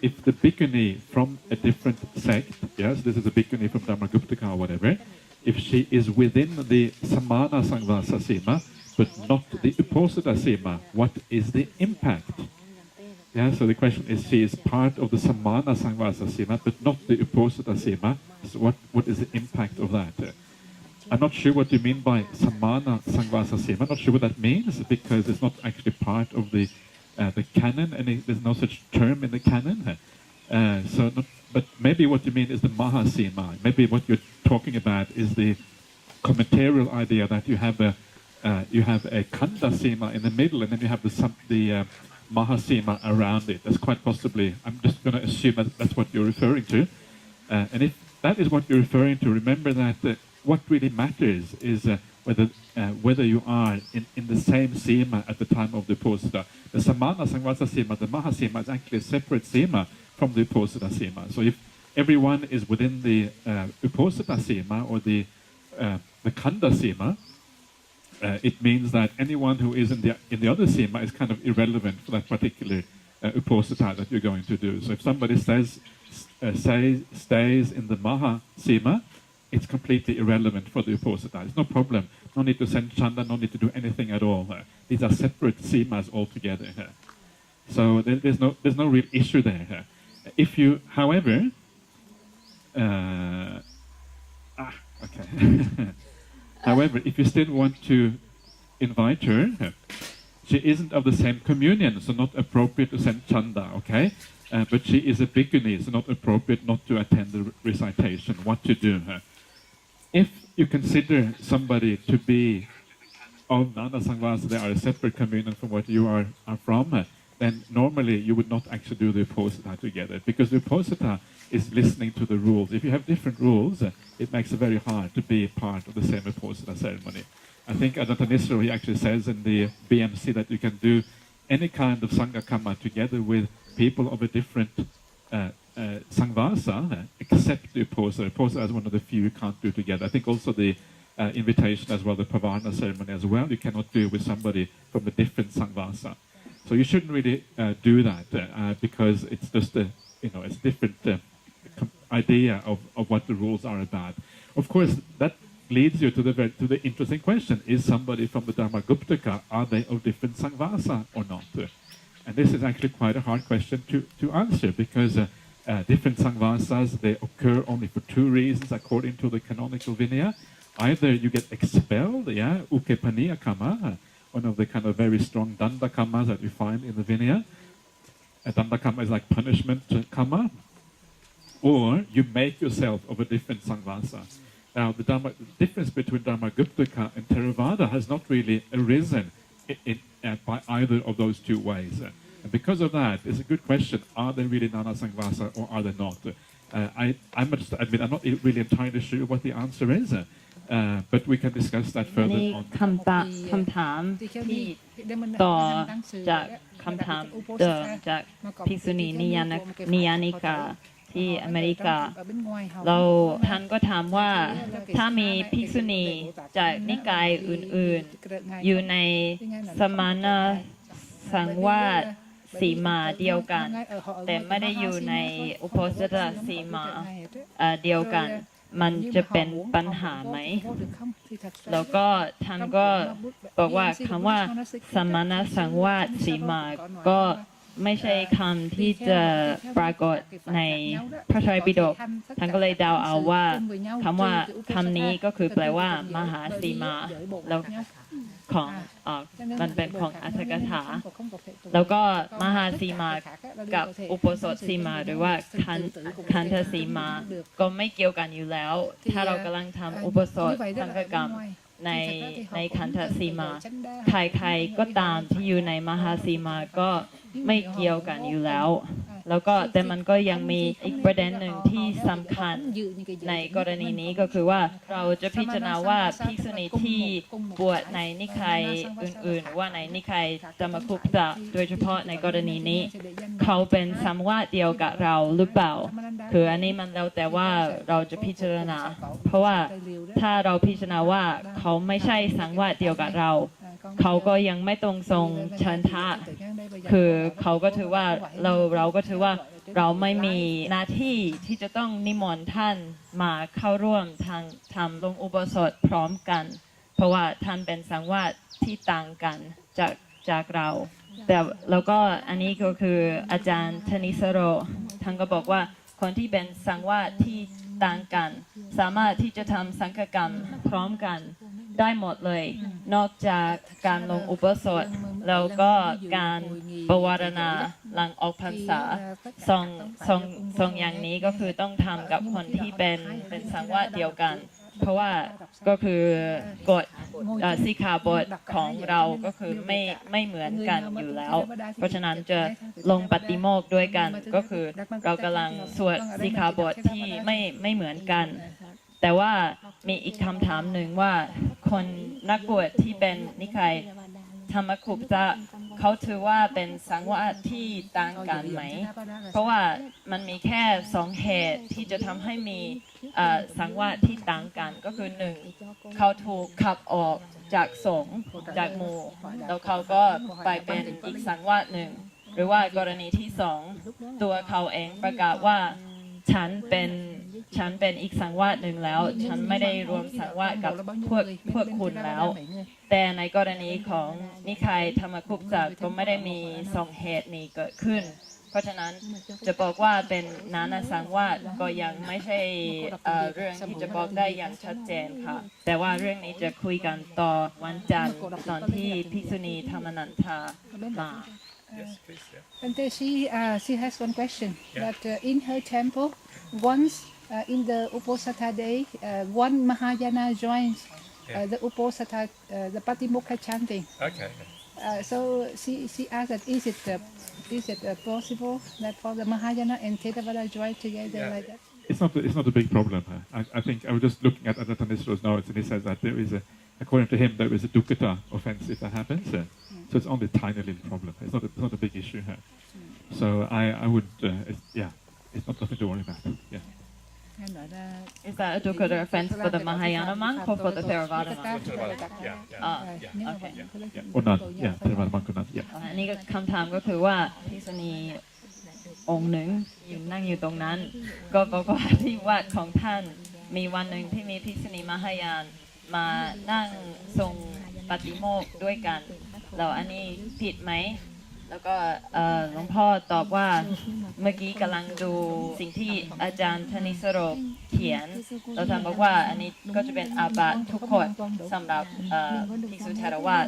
if the bhikkhuni from a different sect, yes, this is a bhikkhuni from Dharmaguptaka or whatever, if she is within the Samana saṁvasa sima, but not the Uposatha sima, what is the impact? Yeah, so the question is, she is part of the Samana saṁvasa sima, but not the Uposatha sima. So what is the impact of that? I'm not sure what you mean by Samana saṁvasa sima. I'm not sure what that means because it's not actually part of the canon, and there's no such term in the canon. But maybe what you mean is the Mahasima. Maybe what you're talking about is the commentarial idea that you have a Kanda Sima in the middle, and then you have the Mahasima around it. That's quite possibly. I'm just going to assume that that's what you're referring to. And if that is what you're referring to, remember that what really matters is whether you are in the same sima at the time of the Uposatha. The Samana saṁvasa sima, the Mahasima, is actually a separate sima from the Uposatha sima. So if everyone is within the Uposatha sima or the Kanda sima, it means that anyone who is in the other sima is kind of irrelevant for that particular Uposatha that you're going to do. So if somebody stays in the Maha sima, it's completely irrelevant for the Uposatha. It's no problem. No need to send chanda, no need to do anything at all. These are separate simas altogether. So there's no real issue there. If you, however, okay. However, if you still want to invite her, she isn't of the same communion, so not appropriate to send chanda, okay? But she is a bhikkhuni, so not appropriate not to attend the recitation. What to do? If you consider somebody to be of Nana saṁvasa, they are a separate communion from what you are from, then normally you would not actually do the Uposatha together, because the Uposatha is listening to the rules. If you have different rules, it makes it very hard to be part of the same Uposatha ceremony. I think Ajahn he actually says in the BMC that you can do any kind of Sangha Kamma together with people of a different saṁvasa, except the Uposatha. Uposatha is one of the few you can't do together. I think also the invitation as well, the Pavarna ceremony as well, you cannot do with somebody from a different saṁvasa. So you shouldn't really do that because it's just it's different idea of what the rules are about. Of course, that leads you to the interesting question: is somebody from the Dharmaguptaka, are they of different saṁvasa or not? And this is actually quite a hard question to answer because different saṁvasas, they occur only for two reasons according to the canonical Vinaya. Either you get expelled, ukepaniya kamma, one of the kind of very strong danda kammas that you find in the Vinaya. A danda kamma is like punishment kamma. Or you make yourself of a different saṁvasa. Now, the difference between Dharmaguptaka and Theravada has not really arisen by either of those two ways. And because of that, it's a good question: are they really Nana saṁvasa or are they not? I must admit, I'm not really entirely sure what the answer is, but we can discuss that further on. คำถามที่ต่อจากคำถามเดิมจากภิกษุณีนิยานิกาที่อเมริกาท่านก็ถามว่าถ้ามีภิกษุณีจากนิกายอื่นๆอยู่ในสมณสังวาสสีมาเดียวกันแต่ไม่ได้อยู่ในอุโภสถสีมาเดียวกันมันจะเป็นปัญหาไหมแล้วก็ท่านก็บอกว่าคำว่าสมณสังวาสสีมาก็ไม่ใช่คำที่จะปรากฏในพระไตรปิฎกท่านก็เลยเดาเอาว่าคำนี้ก็คือแปลว่ามหาสีมาแล้วของมันเป็นของอัตถกถาแล้วก็มหาสีมากับอุโบสถสีมาหรือว่าคันธสีมาก็ไม่เกี่ยวกันอยู่แล้วถ้าเรากำลังทำอุโบสถสังฆกรรมในคันธสีมาใครๆก็ตามที่อยู่ในมหาสีมาก็ไม่เกี่ยวกันอยู่แล้วแล้วก็แต่มันก็ยังมีอีกประเด็นหนึ่งที่สำคัญในกรณีนี้ก็คือว่าเราจะพิจารณาว่าภิกษุณีที่บวชในนิกายอื่นๆหรือว่าในนิกายธรรมคุปตะโดยเฉพาะในกรณีนี้เขาเป็นสัมวาสเดียวกับเราหรือเปล่าคืออันนี้มันแล้วแต่ว่าเราจะพิจารณาเพราะว่าถ้าเราพิจารณาว่าเขาไม่ใช่สังวาสเดียวกับเราเขาก็ยังไม่ตรงทรงฉันทะคือเขาก็ถือว่าเราก็ถือว่า เราไม่มีหน้าที่ที่จะต้องนิมนต์ท่านมาเข้าร่วมทำลงอุโบสถพร้อมกันเพราะว่าท่านเป็นสังวาสที่ต่างกันจากเราแต่แล้วก็อันนี้ก็คืออาจารย์ธนิสโรท่านก็บอกว่าคนที่เป็นสังวาสที่ต่างกันสามารถที่จะทำสังฆกรรมพร้อมกันได้หมดเลยนอกจากการลงอุโบสถแล้วก็การปวารณาหลังออกพรรษาสองอย่างนี้ก็คือต้องทำกับคนที่เป็นสังวาสเดียวกันเพราะว่าก็คือกฎสิกขาบทของเราก็คือไม่เหมือนกันอยู่แล้วเพราะฉะนั้นจะลงปฏิโมกข์ด้วยกันก็คือเรากำลังสวดสิกขาบทที่ไม่เหมือนกันแต่ว่ามีอีกคำถามหนึ่งว่าคนนักบวชที่เป็นนิกายธรรมคุปจะเขาถือว่าเป็นสังวาสที่ต่างกันไหมเพราะว่ามันมีแค่สองเหตุที่จะทำให้มีสังวาสที่ต่างกันก็คือหนึ่งเขาถูกขับออกจากสงฆ์จากหมู่แล้วเขาก็ไปเป็นอีกสังวาสหนึ่งหรือว่ากรณีที่สองตัวเขาเองประกาศว่าฉันเป็นอีกสังวาสหนึ่งแล้วฉันไม่ได้รวมสังวาสกับพวกคุณแล้วแต่ในกรณีของนิกายธรรมคุปจักก็ไม่ได้มีสองเหตุนี้เกิดขึ้นเพราะฉะนั้นจะบอกว่าเป็นนานาสังวาสก็ยังไม่ใช่เรื่องที่จะบอกได้อย่างชัดเจนค่ะแต่ว่าเรื่องนี้จะคุยกันต่อวันจันทร์ตอนที่ภิกษุณีธรรมนันทามา Yes, please. Yeah. And she has one question that in her temple, once in the Uposatha day, one Mahayana joins the Uposatha, the Patimokkha chanting. Okay. So she asked that is it possible that for the Mahayana and Theravada join together like that? It's not a big problem. I think I was just looking at Ajahn Tanisro's notes, and he says that there is according to him, there is a dukkata offense if that happens. So it's only a tiny little problem. It's not a big issue here. So I would, it's not nothing to worry about. Yeah. Is that a dukkata offense for the Mahayana monk or for the Theravada monk? Yeah. Okay. Yeah. Or not. Yeah. Theravada monk or not. Yeah. อันนี้ก็คำถามก็คือว่าภิกษุณีองค์หนึ่งนั่งอยู่ตรงนั้นก็บอกว่าที่วัดของท่านมีวันหนึ่งที่มีภิกษุณีมหายานมานั่งทรงปฏิโมกข์ด้วยกันแล้วอันนี้ผิดไหมแล้วก็หลวงพ่อตอบว่าเมื่อกี้กำลังดูสิ่งที่อาจารย์ธนิสโรเขียนเราท่านบอกว่าอันนี้ก็จะเป็นอาบัติทุกคนสำหรับภิกษุเถรวาท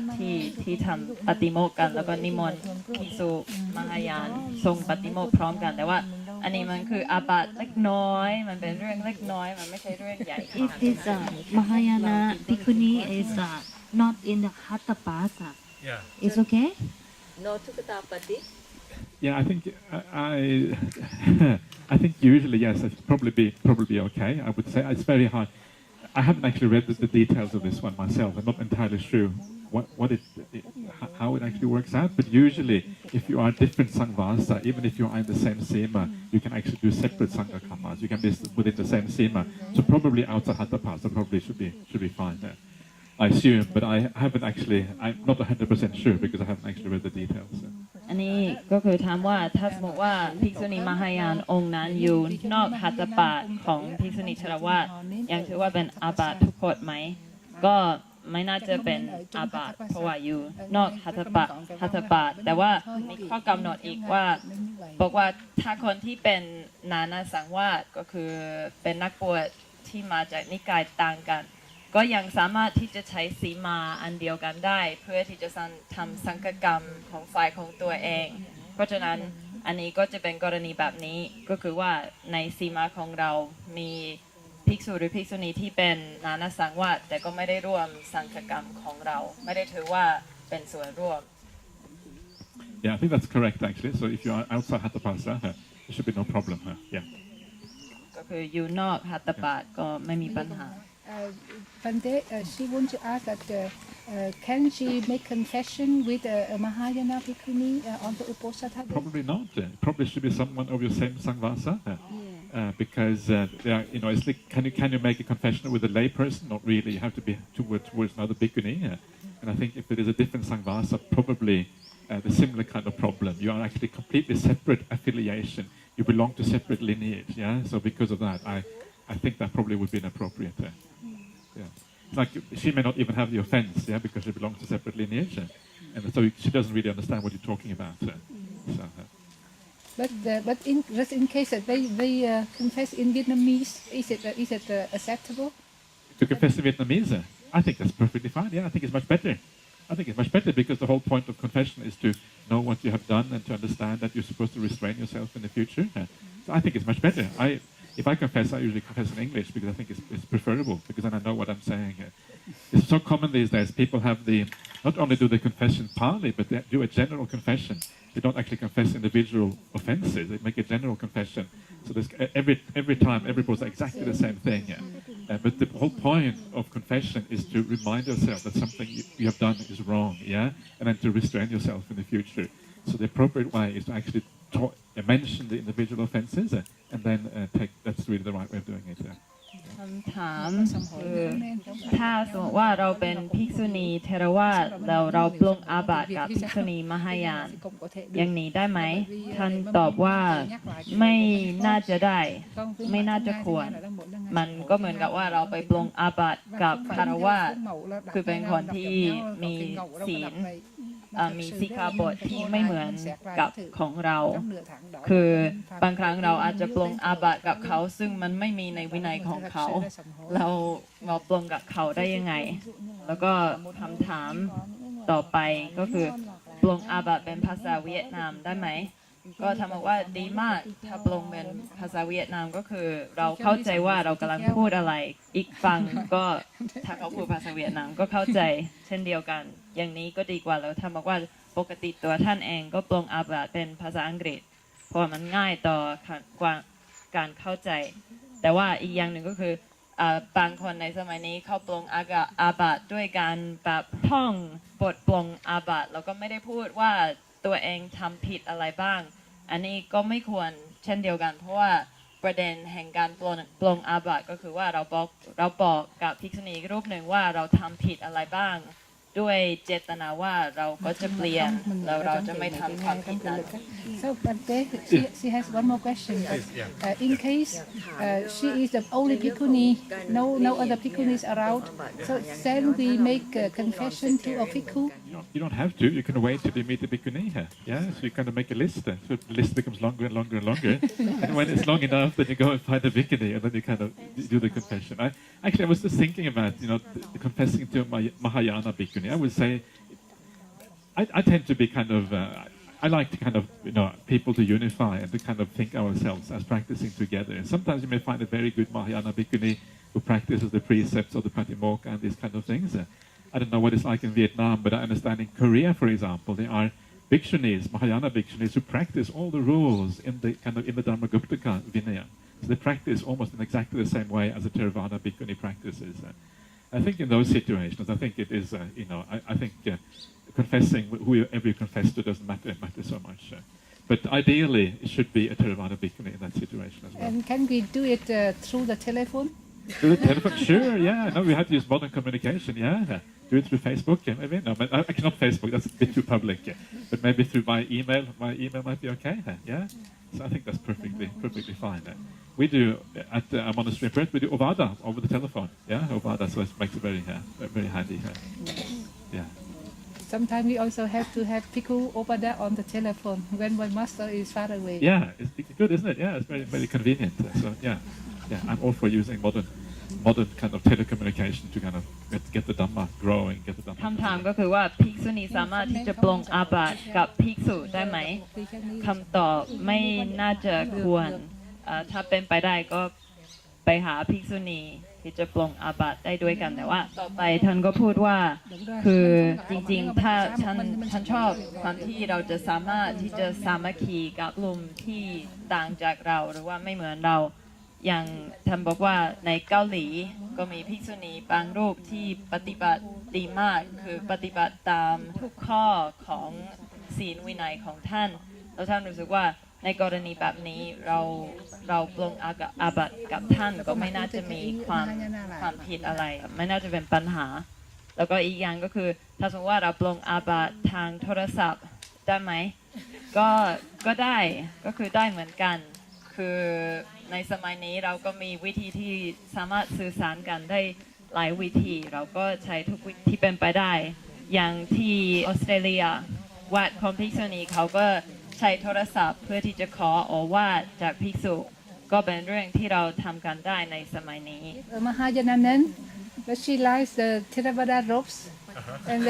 ที่ทำปฏิโมกข์กันแล้วก็นิมนต์ภิกษุมหายานทรงปฏิโมกข์พร้อมกันแต่ว่าอันนี้มันคืออาบัติเล็กน้อยมันเป็นเรื่องเล็กน้อยมันไม่ใช่เรื่องใหญ่ If this Mahayana bhikkhuni is not in the Hatha Pasa, Yeah. it's okay? No tukata pati Yeah, I think I think usually yes, it's probably okay. I would say it's very hard. I haven't actually read the details of this one myself. I'm not entirely sure how it actually works out. But usually, if you are different saṁvasa, even if you are in the same sima, you can actually do separate sangha karmas. You can be within the same sima. So probably outside hatha pasa probably should be fine there. I assume, but I'm not 100% sure because I haven't actually read the details. อันนี้ก็คือถามว่าถ้าสมมติว่าภิกษุณีมหายานองค์นั้นอยู่นอกหัตถปาฏของภิกษุณีเถรวาทยังถือว่าเป็นอาบัติทุกกฎไหมก็ไม่น่าจะเป็นอาบัติเพราะว่าอยู่นอกหัตถปาฏแต่ว่ามีข้อกำหนดอีกว่าบอกว่าถ้าคนที่เป็นนานาสังวาสก็คือเป็นนักบวชที่มาจากนิกายต่างกันก็ยังสามารถที่จะใช้สีมาอันเดียวกันได้เพื่อที่จะทำสังฆกรรมของฝ่ายของตัวเองเพราะฉะนั้นอันนี้ก็จะเป็นกรณีแบบนี้ก็คือว่าในสีมาของเรามีภิกษุหรือภิกษุณีที่เป็นนานาสังวาสแต่ก็ไม่ได้ร่วมสังฆกรรมของเราไม่ได้ถือว่าเป็นส่วนร่วม Yeah, I think that's correct actually. So if you are outside hatha pasa, there should be no problem. Yeah. ก็คืออยู่นอกหัตถปาฏก็ไม่มีปัญหาBande, she wants to ask that can she make confession with a Mahayana bhikkhuni on the Uposatha day? Probably not. Probably should be someone of your same saṁvasa. Because it's like, can you make a confession with a lay person? Not really. You have to be towards another bhikkhuni. And I think if it is a different saṁvasa, probably the similar kind of problem. You are actually completely separate affiliation. You belong to separate lineage. Yeah. So because of that, I think that probably would be inappropriate. Yeah. Like she may not even have the offense. Yeah, because she belongs to separate lineage, and so she doesn't really understand what you're talking about. But just in case that they confess in Vietnamese, is it acceptable? To confess in Vietnamese, I think that's perfectly fine. Yeah, I think it's much better. I think it's much better because the whole point of confession is to know what you have done and to understand that you're supposed to restrain yourself in the future. So I think it's much better. If I confess, I usually confess in English because I think it's preferable because then I know what I'm saying. It's so common these days. People have not only do the confession partly, but they do a general confession. They don't actually confess individual offenses. They make a general confession. So there's every time, every person exactly the same thing. But the whole point of confession is to remind yourself that something you have done is wrong, and then to restrain yourself in the future. So the appropriate way is to actually mention the individual offenses and then that's really the right way of doing it. คำถามคือถ้าสมมติว่าเราเป็นภิกษุณีเทรวาสแล้วเราปลงอาบัติกับภิกษุณีมหายานอย่างนี้ได้ไหมท่านตอบว่าไม่น่าจะได้ไม่น่าจะควรมันก็เหมือนกับว่าเราไปปลงอาบัติกับคฤหัสถ์คือเป็นคนที่มีศีลมีสิกขาบทที่ไม่เหมือนกับของเราคือบางครั้งเราอาจจะปลงอาบัติกับเขาซึ่งมันไม่มีในวินัยของเขาเราปลงกับเขาได้ยังไงแล้วก็คำถามต่อไปก็คือปลงอาบัติเป็นภาษาเวียดนามได้ไหมก็ทำว่าดีมากถ้าปลงเป็นภาษาเวียดนามก็คือเราเข้าใจว่าเรากำลังพูดอะไรอีกฝั่งก็ถ้าเขาพูดภาษาเวียดนามก็เข้าใจเช่นเดียวกันอย่างนี้ก็ดีกว่าแล้วทำว่าปกติตัวท่านเองก็ปลงอาบัติเป็นภาษาอังกฤษเพราะมันง่ายต่อการเข้าใจแต่ว่าอีกอย่างหนึ่งก็คือบางคนในสมัยนี้เขาปลงอาบัติด้วยการแบบท่องบทปลงอาบัติแล้วก็ไม่ได้พูดว่าตัวเองทำผิดอะไรบ้างอันนี้ก็ไม่ควรเช่นเดียวกันเพราะว่าประเด็นแห่งการปลงอาบัติก็คือว่าเราบอกกับภิกษุณีรูปหนึ่งว่าเราทำผิดอะไรบ้างด้วยเจตนาว่าเราก็จะเปลี่ยนแล้วเราจะไม่ทำความผิดนั้น So Bante, she has one more question. In case she is the only bhikkhuni, no other bhikkhunis around, so then we make a confession to a bhikkhu. You don't have to. You can wait till you meet the bhikkhuni. Yeah, so you kind of make a list. So the list becomes longer and longer and longer. And when it's long enough, then you go and find the bhikkhuni, and then you kind of do the confession. I was just thinking about the confessing to Mahayana bhikkhuni. I would say I tend to be kind of. I like to kind of people to unify and to kind of think ourselves as practicing together. And sometimes you may find a very good Mahayana bhikkhuni who practices the precepts of the Patimokkha and these kind of things. I don't know what it's like in Vietnam, but I understand in Korea, for example, there are bhikshunis, Mahayana bhikshunis, who practice all the rules in the Dharmaguptaka Vinaya. So they practice almost in exactly the same way as a Theravada bhikkhuni practices. I think in those situations, I think it is, I think confessing whoever you confess to doesn't matter so much. But ideally, it should be a Theravada bhikkhuni in that situation as well. And can we do it through the telephone? Through the telephone? Sure, yeah. No, we have to use modern communication, yeah. Do it through Facebook, maybe? No, but actually not Facebook, that's a bit too public. But maybe through my email might be okay, yeah? So I think that's perfectly fine. We do, at our monastery in Perth, we do Ovada over the telephone, yeah? Ovada, so it makes it very handy. Yeah. Sometimes we also have to have bhikkhu Ovada on the telephone when one master is far away. Yeah, it's good, isn't it? Yeah, it's very, very convenient. So, yeah, I'm all for using modern kind of telecommunication to kind of get the Dhamma growing, get the Dhamma. คำถามก็คือว่าภิกษุณีสามารถที่จะปลงอาบัติกับภิกษุได้ไหมคำตอบไม่น่าจะควรถ้าเป็นไปได้ก็ไปหาภิกษุณีที่จะปลงอาบัติได้ด้วยกันแต่ว่าต่อไปท่านก็พูดว่าคือจริงๆถ้าฉันชอบความที่เราจะสามารถที่จะสามัคคีกับกลุ่มที่ต่างจากเราหรือว่าไม่เหมือนเราอย่างท่านบอกว่าในเกาหลีก็มีภิกษุณีบางรูปที่ปฏิบัติดีมากคือปฏิบัติตามทุกข้อของศีลวินัยของท่านแล้วท่านรู้สึกว่าในกรณีแบบนี้เราปลงอาบัติกับท่านก็ไม่น่าจะมีความผิดอะไรไม่น่าจะเป็นปัญหาแล้วก็อีกอย่างก็คือถ้าสมมติว่าเราปลงอาบัติทางโทรศัพท์ ได้ไหมก็ได้ก็คือได้เหมือนกันคือในสมัยนี้เราก็มีวิธีที่สามารถสื่อสารกันได้หลายวิธีเราก็ใช้ทุกวิธีที่เป็นไปได้อย่างที่ออสเตรเลียวัดของภิกษุณีเขาก็ใช้โทรศัพท์เพื่อที่จะขอโอวาทจากภิกษุก็เป็นเรื่องที่เราทำกันได้ในสมัยนี้ Mahayana nun, but she likes the Theravada robes, and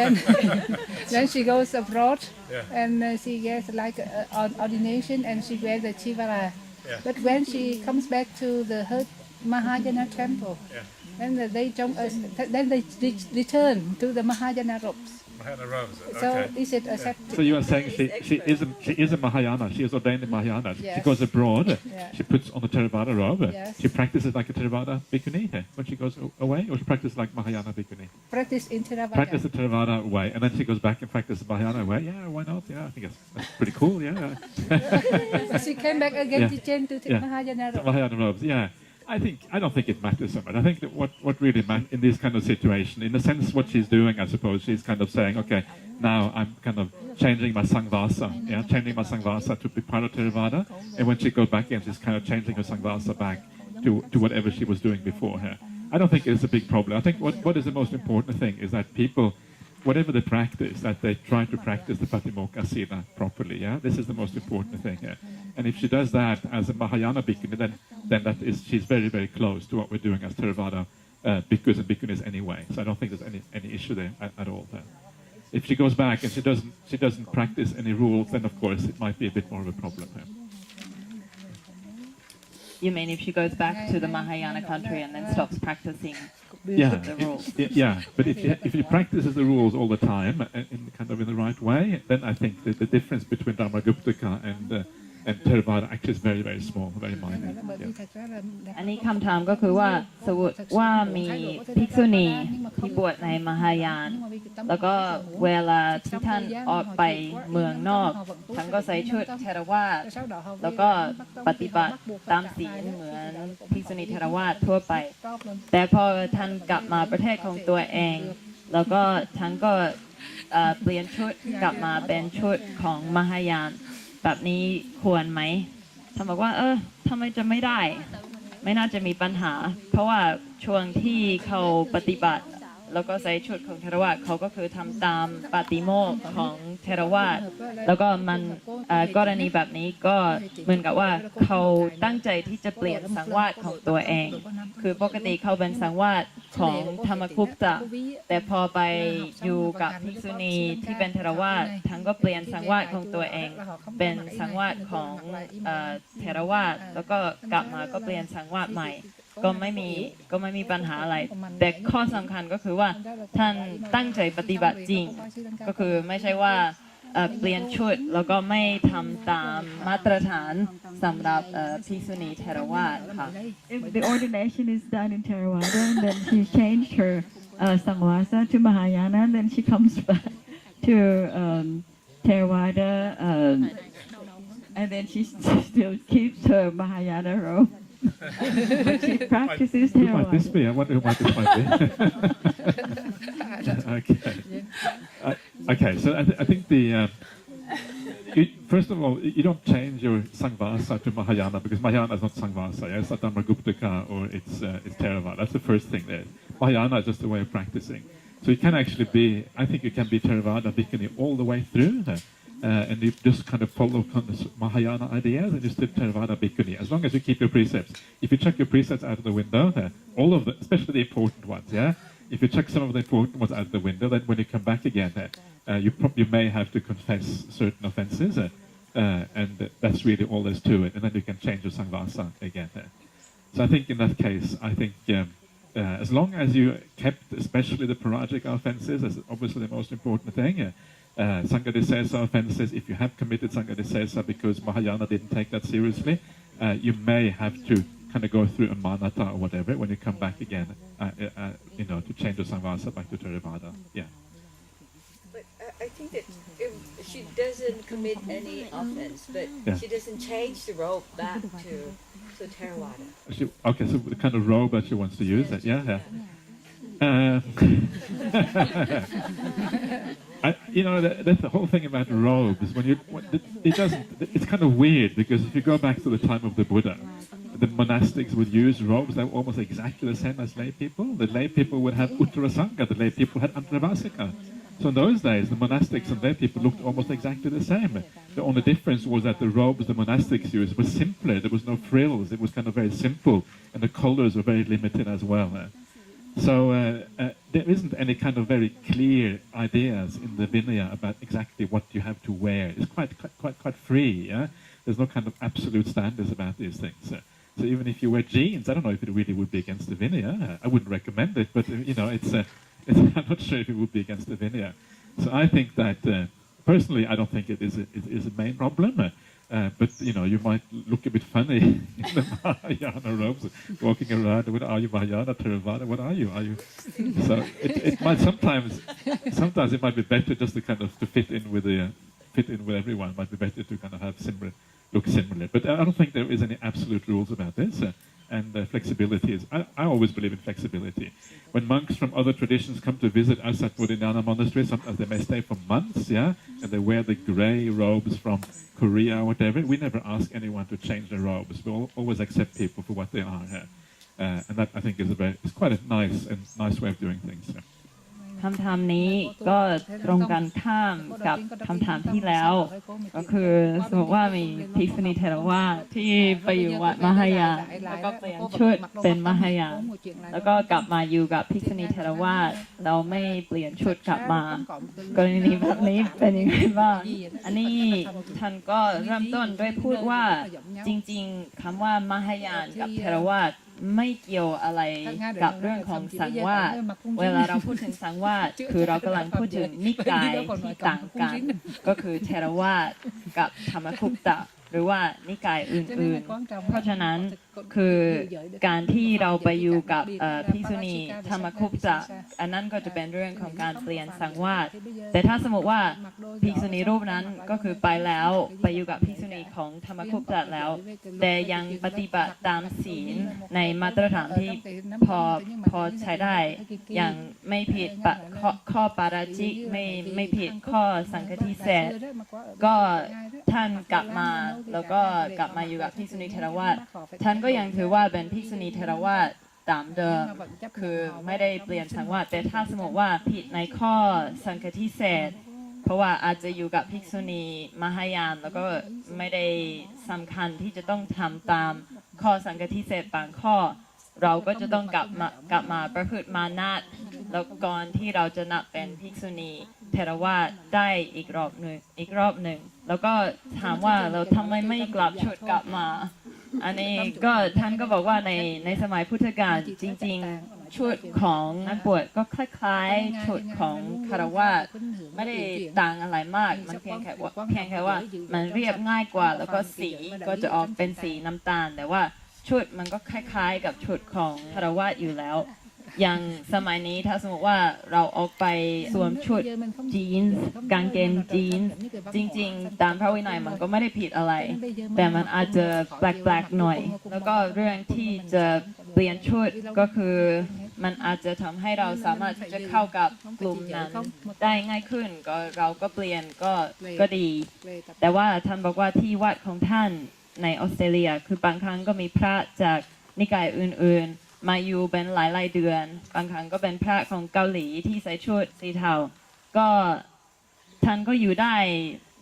then she goes abroad, and she gets like ordination, and she wears the chivara. But when she comes back to her Mahayana temple, and then they return to the Mahayana robes. Mahayana robes. So Okay. is it accepted? So you are saying she is a Mahayana. She is ordained in Mahayana. She goes abroad. She puts on the Theravada robe. She practices like a Theravada bhikkhuni when she goes away, or she practices like Mahayana bhikkhuni. Practice in Theravada. Practice the Theravada way, and then she goes back and practices Mahayana way. Yeah, why not? Yeah, I think that's pretty cool. Yeah. She came back again to change to Mahayana robes. Mahayana robes. Yeah. I don't think it matters so much. I think that what really matters in this kind of situation, in a sense, what she's doing, I suppose, she's kind of saying, okay, now I'm kind of changing my saṁvasa, changing my saṁvasa to be part of Theravada, and when she goes back in, she's kind of changing her saṁvasa back to whatever she was doing before her. I don't think it's a big problem. I think what is the most important thing is that people, whatever they practice, that they try to practice the Patimokkha Sila properly. Yeah, this is the most important thing here. And if she does that as a Mahayana bhikkhuni, then she's very, very close to what we're doing as Theravada bhikkhus and bhikkhunis anyway. So I don't think there's any issue there at all. Then. If she goes back and she doesn't practice any rules, then of course it might be a bit more of a problem. You mean if she goes back to the Mahayana country and then stops practicing the rules? Yeah. But if she practices the rules all the time in the right way, then I think that the difference between Dharmaguptaka and Theravada actually is very, very small, very minor. อันนี้คำถามก็คือว่าสมมติว่ามีภิกษุณีที่บวชในมหายานแล้วก็เวลาที่ท่านออกไปเมืองนอกท่านก็ใส่ชุดเทรวาสแล้วก็ปฏิบัติตามศีลเหมือนภิกษุณีเทรวาสทั่วไปแต่พอท่านกลับมาประเทศของตัวเองแล้วก็ท่านก็เปลี่ยนชุดกลับมาเป็นชุดของมหายานแบบนี้ควรไหมท่านบอกว่าทำไมจะไม่ได้ไม่น่าจะมีปัญหาเพราะว่าช่วงที่เขาปฏิบัติแล้วก็ใส่ชุดของเทรวาสเขาก็คือทำตามปาติโมกข์ของเทรวาสแล้วก็มันกรณีแบบนี้ก็เหมือนกับว่าเขาตั้งใจที่จะเปลี่ยนสังวาสของตัวเองคือปกติเขาเป็นสังวาสของธรรมคุปตะแต่พอไปอยู่กับภิกษุณีที่เป็นเทรวาสทั้งก็เปลี่ยนสังวาสของตัวเองเป็นสังวาสของเทรวาสแล้วก็กลับมาก็เปลี่ยนสังวาสใหม่ก็ไม่มีปัญหาอะไรแต่ข้อสำคัญก็คือว่าท่านตั้งใจปฏิบัติจริงก็คือไม่ใช่ว่าเปลี่ยนชุดแล้วก็ไม่ทำตามมาตรฐานสำหรับภิกษุณีเทรวาสค่ะ If the ordination is done in Theravada and then she changed her saṁvasa to Mahayana and then she comes back to Theravada and then she still keeps her Mahayana robe. But she practices Who might this Theravada. be? I wonder who might this might be. Okay, so I think first of all, you don't change your saṁvasa to Mahayana because Mahayana is not saṁvasa. Yeah? It's not Dharmaguptaka or it's Theravada. That's the first thing there. Mahayana is just a way of practicing. So you can actually be, I think you can be Theravada bhikkhuni all the way through. And you just kind of follow Mahayana ideas and you still Theravada bhikkhuni, as long as you keep your precepts. If you chuck your precepts out of the window, all of them, especially the important ones, yeah? If you chuck some of the important ones out of the window, then when you come back again, you may have to confess certain offenses, and that's really all there's to it, and then you can change your saṁvasa again. So I think in that case, as long as you kept especially the parajika offenses, that's obviously the most important thing, Sanghadisesa offenses, if you have committed Sanghadisesa because Mahayana didn't take that seriously, you may have to kind of go through a manata or whatever when you come back again, to change the saṁvasa back to Theravada. Yeah. But I think that if she doesn't commit any offense, but she doesn't change the robe back to Theravada. Okay, so the kind of robe that she wants to use, that's the whole thing about robes. It doesn't. It's kind of weird because if you go back to the time of the Buddha, the monastics would use robes that were almost exactly the same as lay people. The lay people would have uttarasanga. The lay people had antravasika. So in those days, the monastics and lay people looked almost exactly the same. The only difference was that the robes the monastics used were simpler. There was no frills. It was kind of very simple, and the colors were very limited as well. So there isn't any kind of very clear ideas in the Vinaya about exactly what you have to wear. It's quite free. Yeah? There's no kind of absolute standards about these things. So even if you wear jeans, I don't know if it really would be against the Vinaya. I wouldn't recommend it, but I'm not sure if it would be against the Vinaya. So I think that personally, I don't think it is a main problem. But you might look a bit funny in the Mahayana robes, walking around. What are you, Mahayana, Theravada? What are you? So it might sometimes it might be better just to kind of to fit in with everyone. It might be better to kind of have look similar. But I don't think there is any absolute rules about this. And flexibility is. I always believe in flexibility. When monks from other traditions come to visit us at Bodhinyana Monastery, sometimes they may stay for months, and they wear the grey robes from Korea or whatever. We never ask anyone to change their robes. We always accept people for what they are. And that I think is quite a nice way of doing things. คำถามนี้ก็ตรงกันข้ามกับคำถามที่แล้วก็คือสมมติว่ามีภิกษุณีเถรวาทที่ไปอยู่วัดมหายานแล้วก็เปลี่ยนชุดเป็นมหายานแล้วก็กลับมาอยู่กับภิกษุณีเถรวาทเราไม่เปลี่ยนชุดกลับมากรณีแบบนี้เป็นยังไงบ้างอันนี้ท่านก็เริ่มต้นด้วยพูดว่าจริงๆคำว่ามหายานกับเถรวาทไม่เกี่ยวอะไรกับเรื่องของสังวาสเวลาเราพูดถึงสังวาสคือเรากำลังพูดถึงนิกายที่ต่างกันก็คือเทรวาสกับธรรมคุปตะหรือว่านิกายอื่นๆเพราะฉะนั้นคือการที่เราไปอยู่กับภิกษุณีธรรมคุปตะอันนั้นก็จะเป็นเรื่องของการเปลี่ยนสังวาสแต่ถ้าสมมติว่าภิกษุณีรูปนั้นก็คือไปแล้วไปอยู่กับภิกษุณีของธรรมคุปตะแล้วแต่ยังปฏิบัติตามศีลในมาตรฐานที่พอใช้ได้อย่างไม่ผิดข้อปาราชิกไม่ผิดข้อสังฆทิเศษก็ท่านกลับมาแล้วก็กลับมาอยู่กับภิกษุณีเถรวาทท่านก็ยังถือว่าเป็นภิกษุณีเถรวาทตามเดิมคือไม่ได้เปลี่ยนสังวาสแต่ถ้าสมมติว่าผิดในข้อสังฆทิเศษเพราะว่าอาจจะอยู่กับภิกษุณีมหายานแล้วก็ไม่ได้สำคัญที่จะต้องทำตามข้อสังฆทิเศษบางข้อเราก็จะต้องกลับมาประพฤติมานะแล้วก่อนที่เราจะนับเป็นภิกษุณีเถรวาทได้อีกรอบหนึ่งแล้วก็ถามว่าเราทำไมไม่กลับชุดกลับมาอันนี้ก็ท่านก็บอกว่าในสมัยพุทธกาลจริงๆชุดของนักบวชก็คล้ายๆชุดของคฤหัสถ์ไม่ได้ต่างอะไรมากมันเพียงแค่ว่ามันเรียบง่ายกว่าแล้วก็สีก็จะออกเป็นสีน้ำตาลแต่ว่าชุดมันก็คล้ายๆกับชุดของคฤหัสถ์อยู่แล้วอย่างสมัยนี้ถ้าสมมติว่าเราออกไปสวมชุดจีนส์กางเกงจีนส์จริงๆตามพระวินัยมันก็ไม่ได้ผิดอะไรแต่มันอาจจะแปลกๆหน่อยแล้วก็เรื่องที่จะเปลี่ยนชุดก็คือมันอาจจะทำให้เราสามารถที่จะเข้ากับกลุ่มนั้นได้ง่ายขึ้นก็เราก็เปลี่ยนก็ดีแต่ว่าท่านบอกว่าที่วัดของท่านในออสเตรเลียคือบางครั้งก็มีพระจากนิกายอื่นๆมาอยู่เป็นหลายเดือนบางครั้งก็เป็นพระของเกาหลีที่ใส่ชุดสีเทาก็ท่านก็อยู่ได้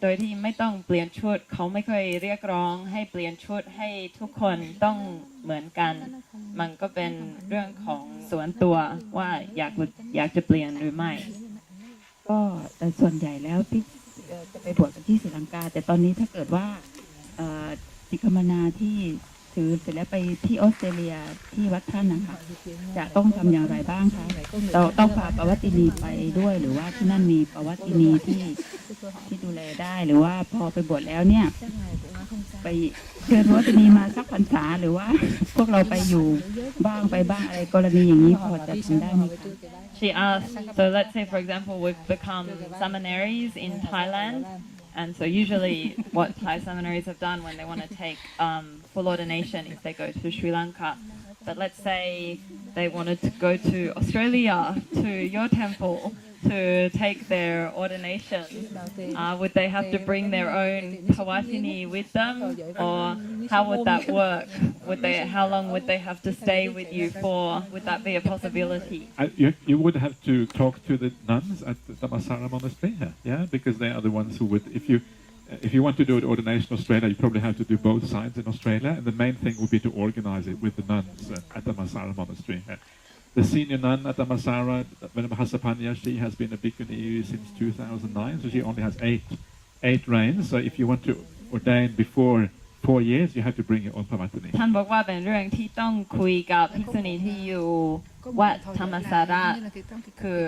โดยที่ไม่ต้องเปลี่ยนชุดเขาไม่เคยเรียกร้องให้เปลี่ยนชุดให้ทุกคนต้องเหมือนกันมันก็เป็นเรื่องของส่วนตัวว่าอยากจะเปลี่ยนหรือไม่ก็ส่วนใหญ่แล้วที่จะไปบวชกันที่ศรีลังกาแต่ตอนนี้ถ้าเกิดว่าสิกขมานาที่ถือเสร็จแล้วไปที่ออสเตรเลียที่วัดท่านนะคะจะต้องทำอย่างไรบ้างคะเราต้องพาปวัตตินีไปด้วยหรือว่าที่นั่นมีปวัตตินีที่ดูแลได้หรือว่าพอไปบวชแล้วเนี่ยไปเชิญปวัตตินีมาสักพรรษาหรือว่าพวกเราไปอยู่บ้างไปบ้างอะไรกรณีอย่างนี้พอจะทำได้ไหมคะ She asked, so let's say for example we've become seminaries in Thailand. And so usually what Thai seminaries have done when they want to take full ordination is they go to Sri Lanka. But let's say they wanted to go to Australia, to your temple, to take their ordination, would they have to bring their own pawatini with them, or how would that work? How long would they have to stay with you for? Would that be a possibility? You would have to talk to the nuns at the Samasara monastery, yeah, because they are the ones who would, if you want to do an ordination in Australia, you probably have to do both sides in Australia, and the main thing would be to organize it with the nuns at the Samasara monastery. The senior nun at the Samasara, Venerable Hasapanya, she has been a bhikkhuni since 2009, so she only has eight reigns. So if you want to ordain before 4 years, you have to bring your own pawatini. ท่านบอกว่าเป็นเรื่องที่ต้องคุยกับภิกษุณีที่อยู่วัดธรรมสาระคือ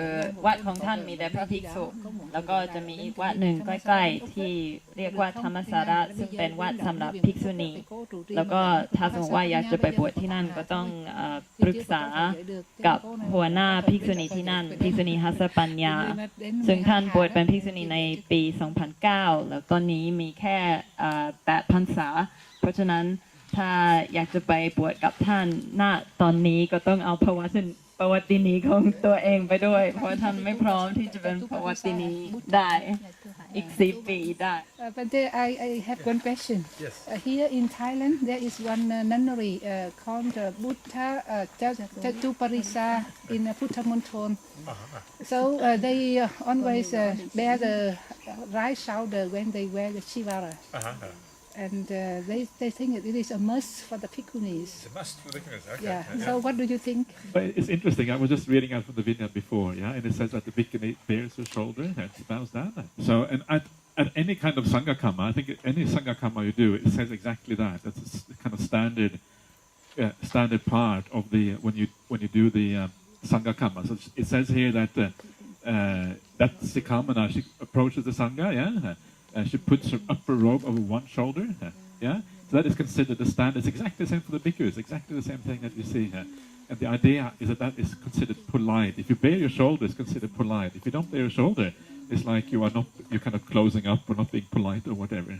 วัดของท่านมีแต่พระภิกษุแล้วก็จะมีอีกวัดหนึ่งใกล้ๆที่เรียกว่าธรรมสาระซึ่งเป็นวัดสำหรับภิกษุณีแล้วก็ถ้าสมมติว่าอยากจะไปบวชที่นั่นก็ต้องปรึกษากับหัวหน้าภิกษุณีที่นั่นภิกษุณีฮัสปัญญาซึ่งท่านบวชเป็นภิกษุณีในปี 2009 แล้วตอนนี้มีแค่8 พรรษาเพราะฉะนั้นถ้าอยากจะไปบวชกับท่านณตอนนี้ก็ต้องเอาประวัตินีของตัวเองไปด้วยเพราะท่านไม่พร้อมที่จะเป็นประวัตินีได้อีก10 ปีได้ But I have one question. Yes. Here in Thailand, there is one nunnery called Buddha Jatuparisa in Puttamonthon. So they always bear the right shoulder when they wear the chivara. And they think it is a must for the bhikkhunis. It's a must for the bhikkhus. Okay. Yeah. So what do you think? But it's interesting. I was just reading out from the Vinaya before, yeah, and it says that the bhikkhuni bears her shoulder and bows down. So, and at any kind of sangakama, I think any sangakama you do, it says exactly that. That's a kind of standard part of the when you do the sangakama. So it says here that that Sikamana, she approaches the sangha, yeah. She puts her upper robe over one shoulder, yeah. So that is considered the standard. It's exactly the same for the bhikkhus, exactly the same thing that you see here. And the idea is that is considered polite. If you bare your shoulder, it's considered polite. If you don't bare your shoulder, it's like you're kind of closing up or not being polite or whatever.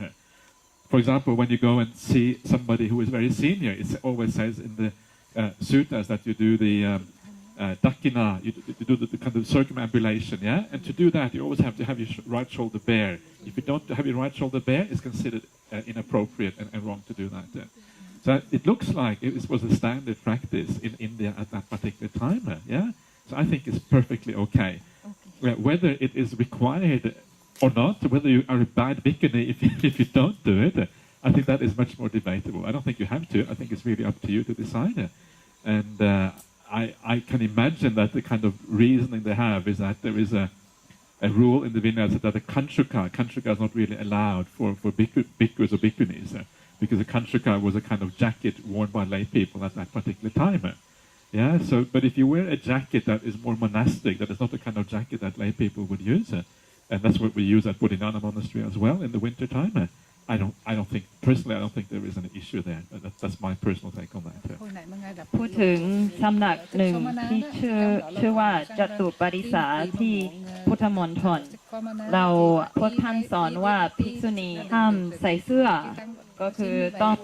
For example, when you go and see somebody who is very senior, it always says in the suttas that you do the dakina, you do the kind of circumambulation, yeah? And to do that, you always have to have your right shoulder bare. If you don't have your right shoulder bare, it's considered inappropriate and wrong to do that. So it looks like it was a standard practice in India at that particular time, yeah? So I think it's perfectly okay. Whether it is required or not, whether you are a bad bhikkhuni if you don't do it, I think that is much more debatable. I don't think you have to. I think it's really up to you to decide. And I can imagine that the kind of reasoning they have is that there is a rule in the Vinaya that the Kañcuka is not really allowed for bhikkhus or bhikkhunis, because the Kañcuka was a kind of jacket worn by lay people at that particular time. Yeah, so, but if you wear a jacket that is more monastic, that is not the kind of jacket that lay people would use, and that's what we use at Bodhinana Monastery as well in the winter time, I don't think, personally, I don't think there is an issue there. That's my personal take on that. พูดถึงสำนักหนึ่งที่ชื่อว่าจตุปริสาที่พุทธมณฑลเราพวกท่านสอนว่าภิกษุณีห้ามใส่เสื้อก็คือต้อง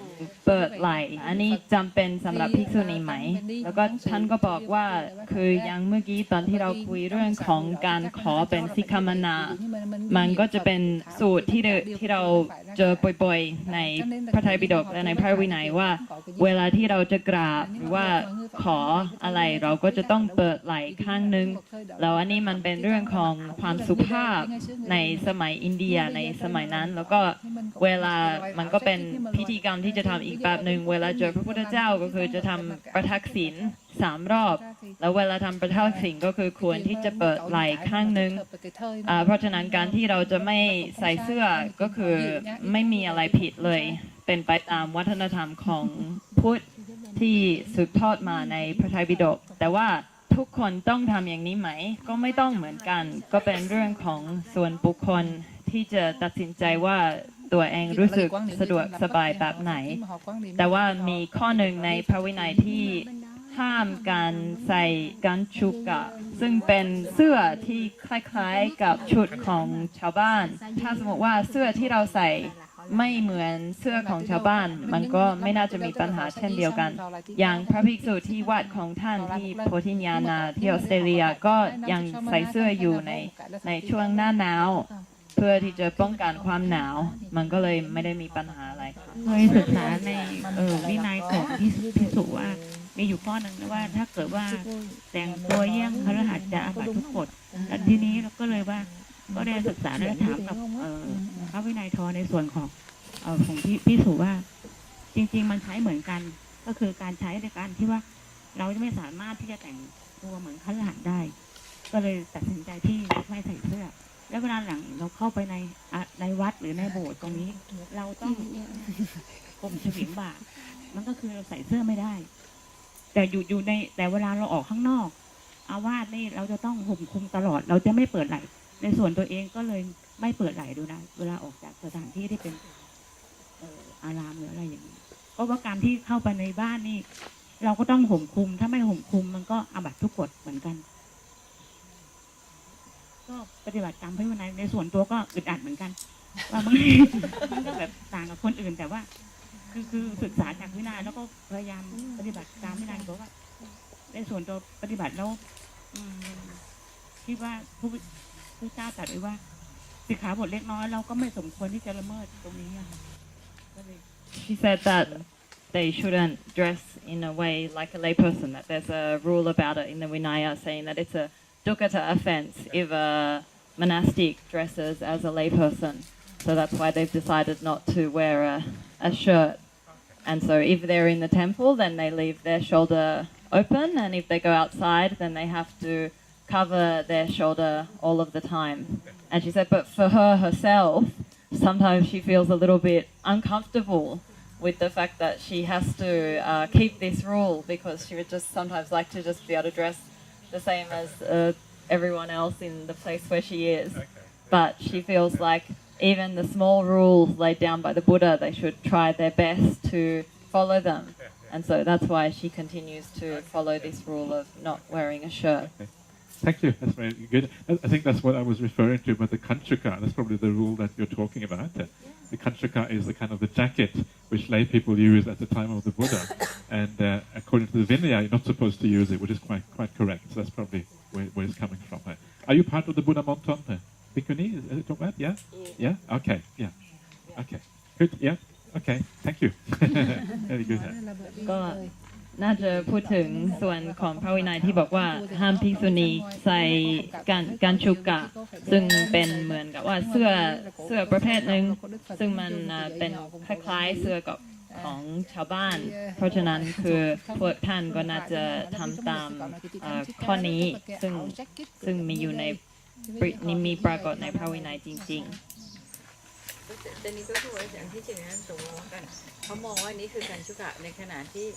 เปิดไหล่อันนี้จำเป็นสำหรับภิกษุณีไหมแล้วก็ท่านก็บอกว่าคืออย่างเมื่อกี้ตอนที่เราคุยเรื่องของการขอเป็นสิกขามนามันก็จะเป็นสูตรที่เราเจอบ่อยๆในพระไตรปิฎกและในพระวินัยว่าเวลาที่เราจะกราบหรือว่าขออะไรเราก็จะต้องเปิดไหล่ข้างนึงแล้วอันนี้มันเป็นเรื่องของความสุภาพในสมัยอินเดียในสมัยนั้นแล้วก็เวลามันก็เป็นพิธีกรรมที่จะทำอีกแบบหนึ่งเวลาเจอพระพุทธเจ้าก็คือจะทำประทักษิณ3 รอบแล้วเวลาทำประทักษิณก็คือควรที่จะเปิดไหล่ข้างนึงเพราะฉะนั้นการที่เราจะไม่ใส่เสื้อก็คือไม่มีอะไรผิดเลยเป็นไปตามวัฒนธรรมของพุทธที่สืบทอดมาในพระไตรปิฎกแต่ว่าทุกคนต้องทำอย่างนี้ไหมก็ไม่ต้องเหมือนกันก็เป็นเรื่องของส่วนบุคคลที่จะตัดสินใจว่าตัวเองรู้สึกสะดวกสบายแบบไหนแต่ว่ามีข้อหนึ่งในพระวินัยที่ห้ามการใส่กัญชุกะซึ่งเป็นเสื้อที่คล้ายๆกับชุดของชาวบ้านถ้าสมมติว่าเสื้อที่เราใส่ ไม่เหมือนเสื้อของชาวบ้านมันก็ไม่น่าจะมีปัญหาเช่นเดียวกันอย่างพระภิกษุที่วัดของท่านที่โพธิญาณที่ออสเตรเลียก็ยังใส่เสื้ออยู่ในช่วงหน้าหนาวเพื่อที่จะป้องกันความหนาวมันก็เลยไม่ได้มีปัญหาอะไรค่ะเคยศึกษาในวินัยของภิกษุว่ามีอยู่ข้อหนึ่งว่าถ้าเกิดว่าแต่งตัวเยี่ยงคฤหัสถ์จะอาบัติทุกกฎแต่ทีนี้เราก็เลยว่าก็ได้ศึกษาและถามกับพระวินัยทอในส่วนของภิกษุว่าจริงๆมันใช้เหมือนกันก็คือการใช้ในการที่ว่าเราจะไม่สามารถที่จะแต่งตัวเหมือนคฤหัสถ์ได้ ก็เลยตัดสินใจที่ไม่ใส่เสื้อแล้วเวลาหลังเราเข้าไปในวัดหรือในโบสถ์ตรงนี้เราต้องกลมเฉลียงบ่ามันก็คือเราใส่เสื้อไม่ได้แต่อยู่ในแต่เวลาเราออกข้างนอกอาวาสนี่เราจะต้องห่มคลุมตลอดเราจะไม่เปิดไหล่ในส่วนตัวเองก็เลยไม่เปิดไหล่ดูนะเวลาออกจากสถานที่ที่เป็นอารามหรืออะไรอย่างนี้เพราะว่าการที่เข้าไปในบ้านนี่เราก็ต้องห่มคลุมถ้าไม่ห่มคลุมมันก็อาบัติทุกกฎเหมือนกันก็ปฏิบัติตามพระวินัยในส่วนตัวก็อึดอัดเหมือนกันว่ามันก็แบบต่างกับคนอื่นแต่ว่าคือศึกษาจากวินัยแล้วก็พยายามปฏิบัติตามวินัยบอกว่าในส่วนตัวปฏิบัติแล้วคิดว่าพระเจ้าตรัสไว้ว่าสิกขาบทเล็กน้อยเราก็ไม่สมควรที่จะละเมิดตรงนี้ค่ะ She said that they shouldn't dress in a way like a layperson, that there's a rule about it in the Vinaya saying that it's a dukkata offense if a monastic dresses as a layperson. So that's why they've decided not to wear a shirt. And so if they're in the temple, then they leave their shoulder open, and if they go outside, then they have to cover their shoulder all of the time. And she said, but for her herself, sometimes she feels a little bit uncomfortable with the fact that she has to keep this rule because she would just sometimes like to just be able to dress the same as everyone else in the place where she is. But she feels like even the small rules laid down by the Buddha, they should try their best to follow them. And so that's why she continues to follow this rule of not wearing a shirt. Okay. Thank you. That's very good. I think that's what I was referring to with the Kañcuka. That's probably the rule that you're talking about. The Kañcuka is the kind of the jacket which lay people use at the time of the Buddha. And according to the Vinaya, you're not supposed to use it, which is quite correct. So that's probably where it's coming from. Are you part of the Buddha Monton? Bhikkhuni, is it talking about? Yeah? Yeah? Okay. Yeah. Okay. Good. Yeah. Okay. Thank you. Very good. ก็น่าจะพูดถึงส่วนของพระวินัยที่บอกว่าห้ามภิกษุณีใส่กันชุกะซึ่งเป็นเหมือนกับว่าเสื้อประเภทหนึ่งซึ่งมันเป็นคล้ายๆเสื้อกับของชาวบ้านเพราะฉะนั้นคือพวกท่านก็น่าจะทำตามข้อนี้ซึ่งมีอยู่ในมีปรากฏในพระวินัยจริงๆแต่นี่ก็คือว่าอย่างที่จริงนั้นตกลงกันเขามองว่านี่คือการชุกะในขณะที่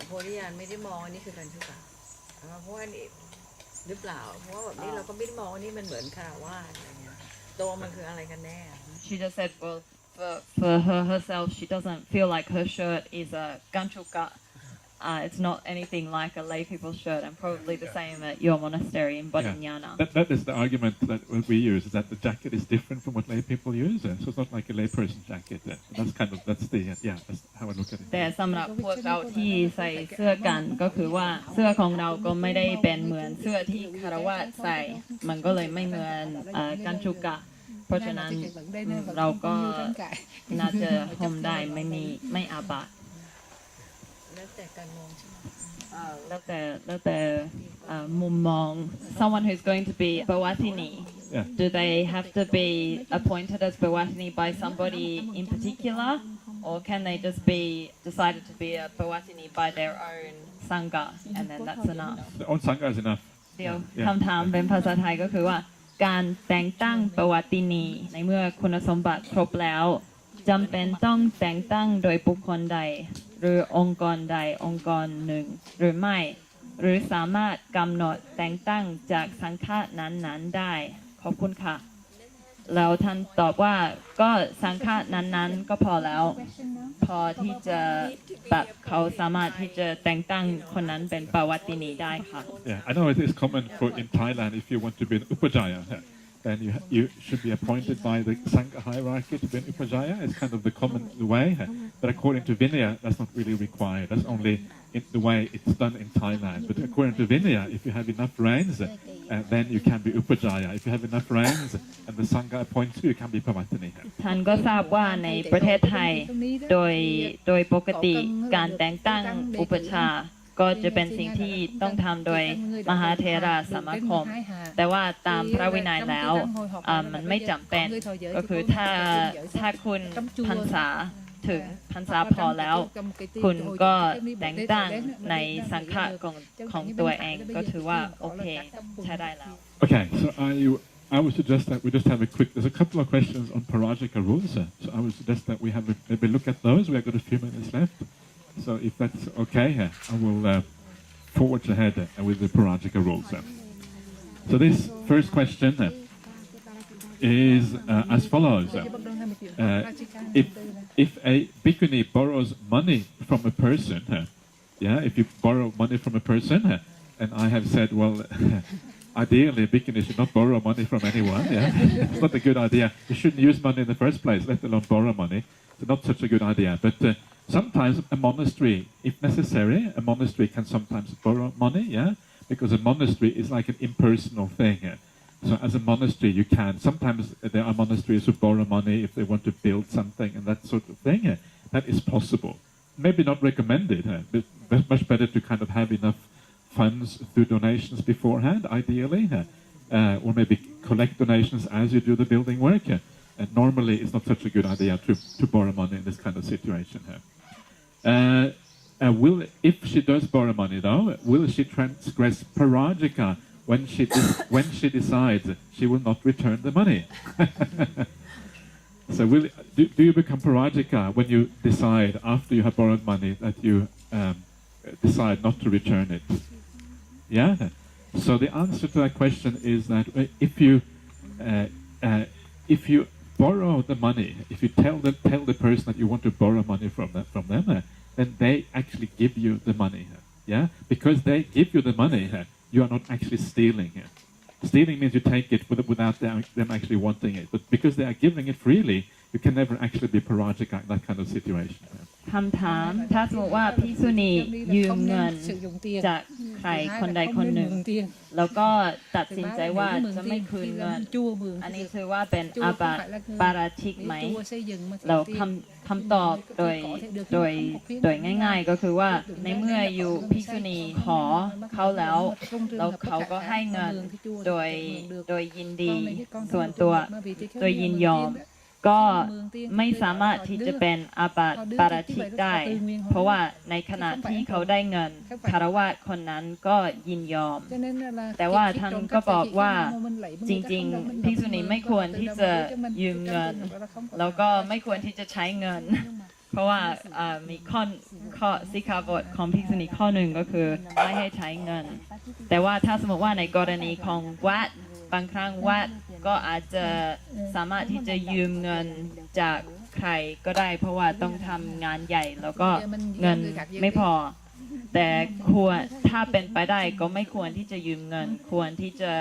โพธิญาณไม่ได้มองว่านี่คือการชุกะเพราะว่านี่หรือเปล่าเพราะว่าแบบนี้เราก็ไม่ได้มองว่านี่มันเหมือนคารวะอะไรเงี้ยตัวมันคืออะไรกันแน่ She just said well for her herself she doesn't feel like her shirt is a Kañcuka. It's not anything like a lay people's shirt, and probably the same at your monastery in Bodhinyana. That is the argument that we use, is that the jacket is different from what lay people use. So it's not like a lay person jacket. That's how I look at it. แต่สำหรับพวกเราที่ใส่เสื้อกันก็คือว่าเสื้อของเราก็ไม่ได้เป็นเหมือนเสื้อที่คารวะใส่มันก็เลยไม่เหมือนKañcukaเพราะฉะนั้นเราก็น่าจะห่มได้ไม่อาบัติแล้วแต่การมองใช่ไหมแล้วแต่มุมมอง someone who's going to be Bhawatini do they have to be appointed as Bhawatini by somebody in particular or can they just be decided to be a Bhawatini by their own Sangha and then that's enough their own Sangha is enough เดี๋ยวคำถามเป็นภาษาไทยก็คือว่าการแต่งตั้งปวัตินีในเมื่อคุณสมบัติครบแล้วจำเป็นต้องแต่งตั้งโดยบุคคลใดหรือองค์กรใดองค์กรหนึ่งหรือไม่หรือสามารถกำหนดแต่งตั้งจากสังฆะนั้นๆได้ขอบคุณค่ะแล้วท่านตอบว่าก็สังฆะนั้นๆก็พอแล้วพอที่จะแบบเขาสามารถที่จะแต่งตั้งคนนั้นเป็นปวัตินีได้ค่ะ Yeah, I know it is common in Thailand if you want to be an Upajjhāya then you should be appointed by the Sangha hierarchy to be an Upajjhāya. It's kind of the common way. But according to Vinaya, that's not really required. That's only in the way it's done in Thailand. But according to Vinaya, if you have enough rains, then you can be Upajjhāya. If you have enough rains and the Sangha appoints you, you can be Pavatani. ท่านก็ทราบว่าในประเทศไทยโดยปกติการแต่งตั้งอุปชฌาย์ก็จะเป็นสิ่งที่ต้องทำโดยมหาเถรสมาคมแต่ว่าตามพระวินัยแล้วมันไม่จำเป็นก็คือถ้าคุณพรรษาถึงพรรษาพอแล้วคุณก็แต่งตั้งในสังฆะของตัวเองก็ถือว่าโอเคใช้ได้แล้ว Okay, so I would suggest that we just have a quick. There's a couple of questions on Parajika rules, so I would suggest that we have maybe look at those. We have got a few minutes left, so if that's okay, I will forward ahead with the Parajika rules. So this first question is as follows: if a bhikkhuni borrows money from a person, if you borrow money from a person, and I have said, well. Ideally, a bhikkhuni should not borrow money from anyone. It's not a good idea. You shouldn't use money in the first place, let alone borrow money. It's not such a good idea. But sometimes a monastery, if necessary, a monastery can sometimes borrow money, because a monastery is like an impersonal thing. So as a monastery, you can. Sometimes there are monasteries who borrow money if they want to build something and that sort of thing. That is possible. Maybe not recommended, but much better to kind of have enough funds through donations beforehand, ideally, or maybe collect donations as you do the building work. And normally, it's not such a good idea to borrow money in this kind of situation. If she does borrow money, though, will she transgress Parajika when she decides she will not return the money? So, do you become Parajika when you decide after you have borrowed money that you decide not to return it? Yeah. So the answer to that question is that if you borrow the money, if you tell the person that you want to borrow money from them, then they actually give you the money. Yeah. Because they give you the money, you are not actually stealing. Stealing means you take it without them actually wanting it. But because they are giving it freely, you can never actually be Parajika in that kind of situation. คำถามถ้าสมมติว่าภิกษุณียืมเงินจากใครคนใดคนหนึ่งแล้วก็ตัดสินใจว่าจะไม่คืนเงินอันนี้ถือว่าเป็นอาบัติปาราชิกไหมเราคำตอบโดยง่ายๆก็คือว่าในเมื่ออยู่ภิกษุณีขอเขาแล้วเขาก็ให้เงินโดยยินดีส่วนตัวโดยยินยอมก็ไม่สามารถที่จะเป็นอาบัติปาราชิกได้เพราะว่าในขณะที่เขาได้เงินคฤหัสถ์คนนั้นก็ยินยอมแต่ว่าท่านก็บอกว่าจริงๆภิกษุณีไม่ควรที่จะยืมเงินแล้วก็ไม่ควรที่จะใช้เงินเพราะว่ามีข้อสิกขาบทของภิกษุณีข้อหนึ่งก็คือไม่ให้ใช้เงินแต่ว่าถ้าสมมติว่าในกรณีของวัดบางครั้งวัดก็อาจจะสามารถที่จะยืมเงินจากใครก็ได้เพราะว่าต้องทำงานใหญ่แล้วก็เงินไม่พอแต่ถ้าเป็นไปได้ก็ไม่ควรที่จะยืมเงินควรที่จะ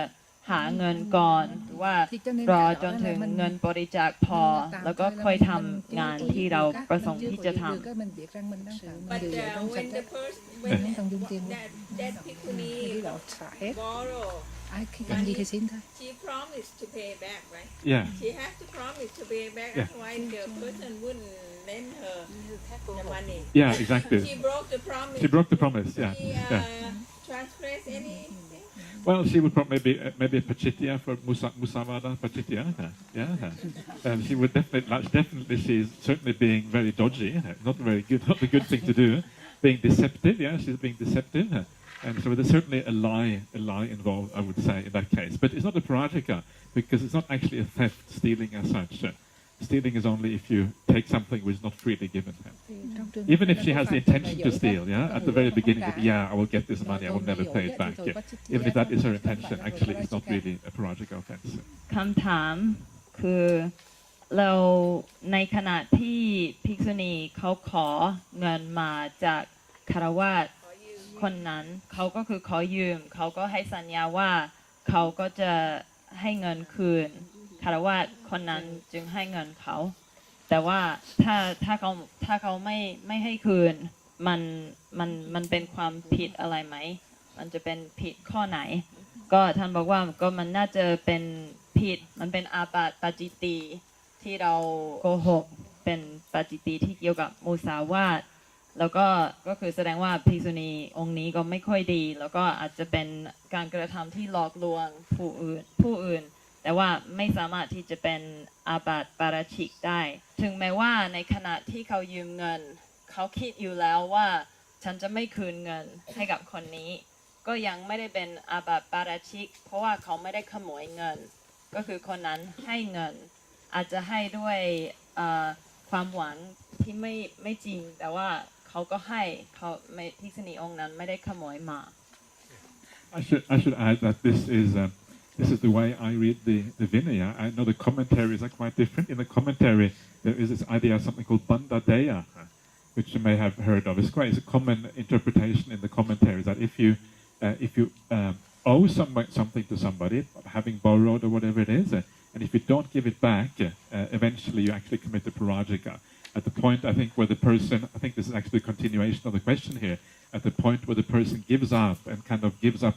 หาเงินก่อนหรือว่ารอจนถึงเงินบริจาคพอแล้วก็ค่อยทำงานที่เราประสงค์ที่จะทำ But when the person that bhikkhuni borrow she promised to pay back, right? Yeah. She has to promise to pay back. Otherwise, the person wouldn't lend her the money. Yeah, exactly. She broke the promise. She broke the promise. Yeah. She transgressed anything. Well, she would probably maybe a pachitya for musavada pachitya. Yeah. She would definitely she's certainly being very dodgy. Not very good. Not a good thing to do. Being deceptive. Yeah, she's being deceptive. And so there's certainly a lie involved, I would say, in that case. But it's not a parajika, because it's not actually a theft, stealing as such. Stealing is only if you take something which is not freely given. Even if she has the intention to steal, at the very beginning, I will get this money, I will never pay it back. Even if that is her intention, actually it's not really a parajika offense. คำถามคือเราในขณะที่ภิกษุณีเขาขอเงินมาจากคฤหัสถ์คนนั้นเขาก็คือขอยืมเขาก็ให้สัญญาว่าเขาก็จะ ให้เงินคืนคารวะคนนั้นจึงให้เงินเขาแต่ว่าถ้าเขาไม่ให้คืนมันเป็นความผิดอะไรไหมมันจะเป็นผิดข้อไหนก็ท่านบอกว่าก็มันน่าจะเป็นผิดมันเป็นอาบัติปาจิตตีที่เราโกหกเป็นปาจิตตีที่เกี่ยวกับมุสาวาทแล้วก็คือแสดงว่าภิกษุณีองค์นี้ก็ไม่ค่อยดีแล้วก็อาจจะเป็นการกระทำที่หลอกลวงผู้อื่นแต่ว่าไม่สามารถที่จะเป็นอาบัติปาราชิกได้ถึงแม้ว่าในขณะที่เขายืมเงินเขาคิดอยู่แล้วว่าฉันจะไม่คืนเงินให้กับคนนี้ก็ยังไม่ได้เป็นอาบัติปาราชิกเพราะว่าเขาไม่ได้ขโมยเงินก็คือคนนั้นให้เงินอาจจะให้ด้วยความหวังที่ไม่จริงแต่ว่าเขาก็ให้เขาไม่ภิกษุณีองค์นั้นไม่ได้ขโมยมา I should add that this is the way I read the Vinaya. I know the commentaries are quite different. In the commentary, there is this idea of something called bandhadeya, which you may have heard of. It's a common interpretation in the commentaries that if you owe something to somebody, having borrowed or whatever it is, and if you don't give it back, eventually you actually commit a parajika. At the point, I think, where the person, I think this is actually a continuation of the question here, at the point where the person gives up and kind of gives up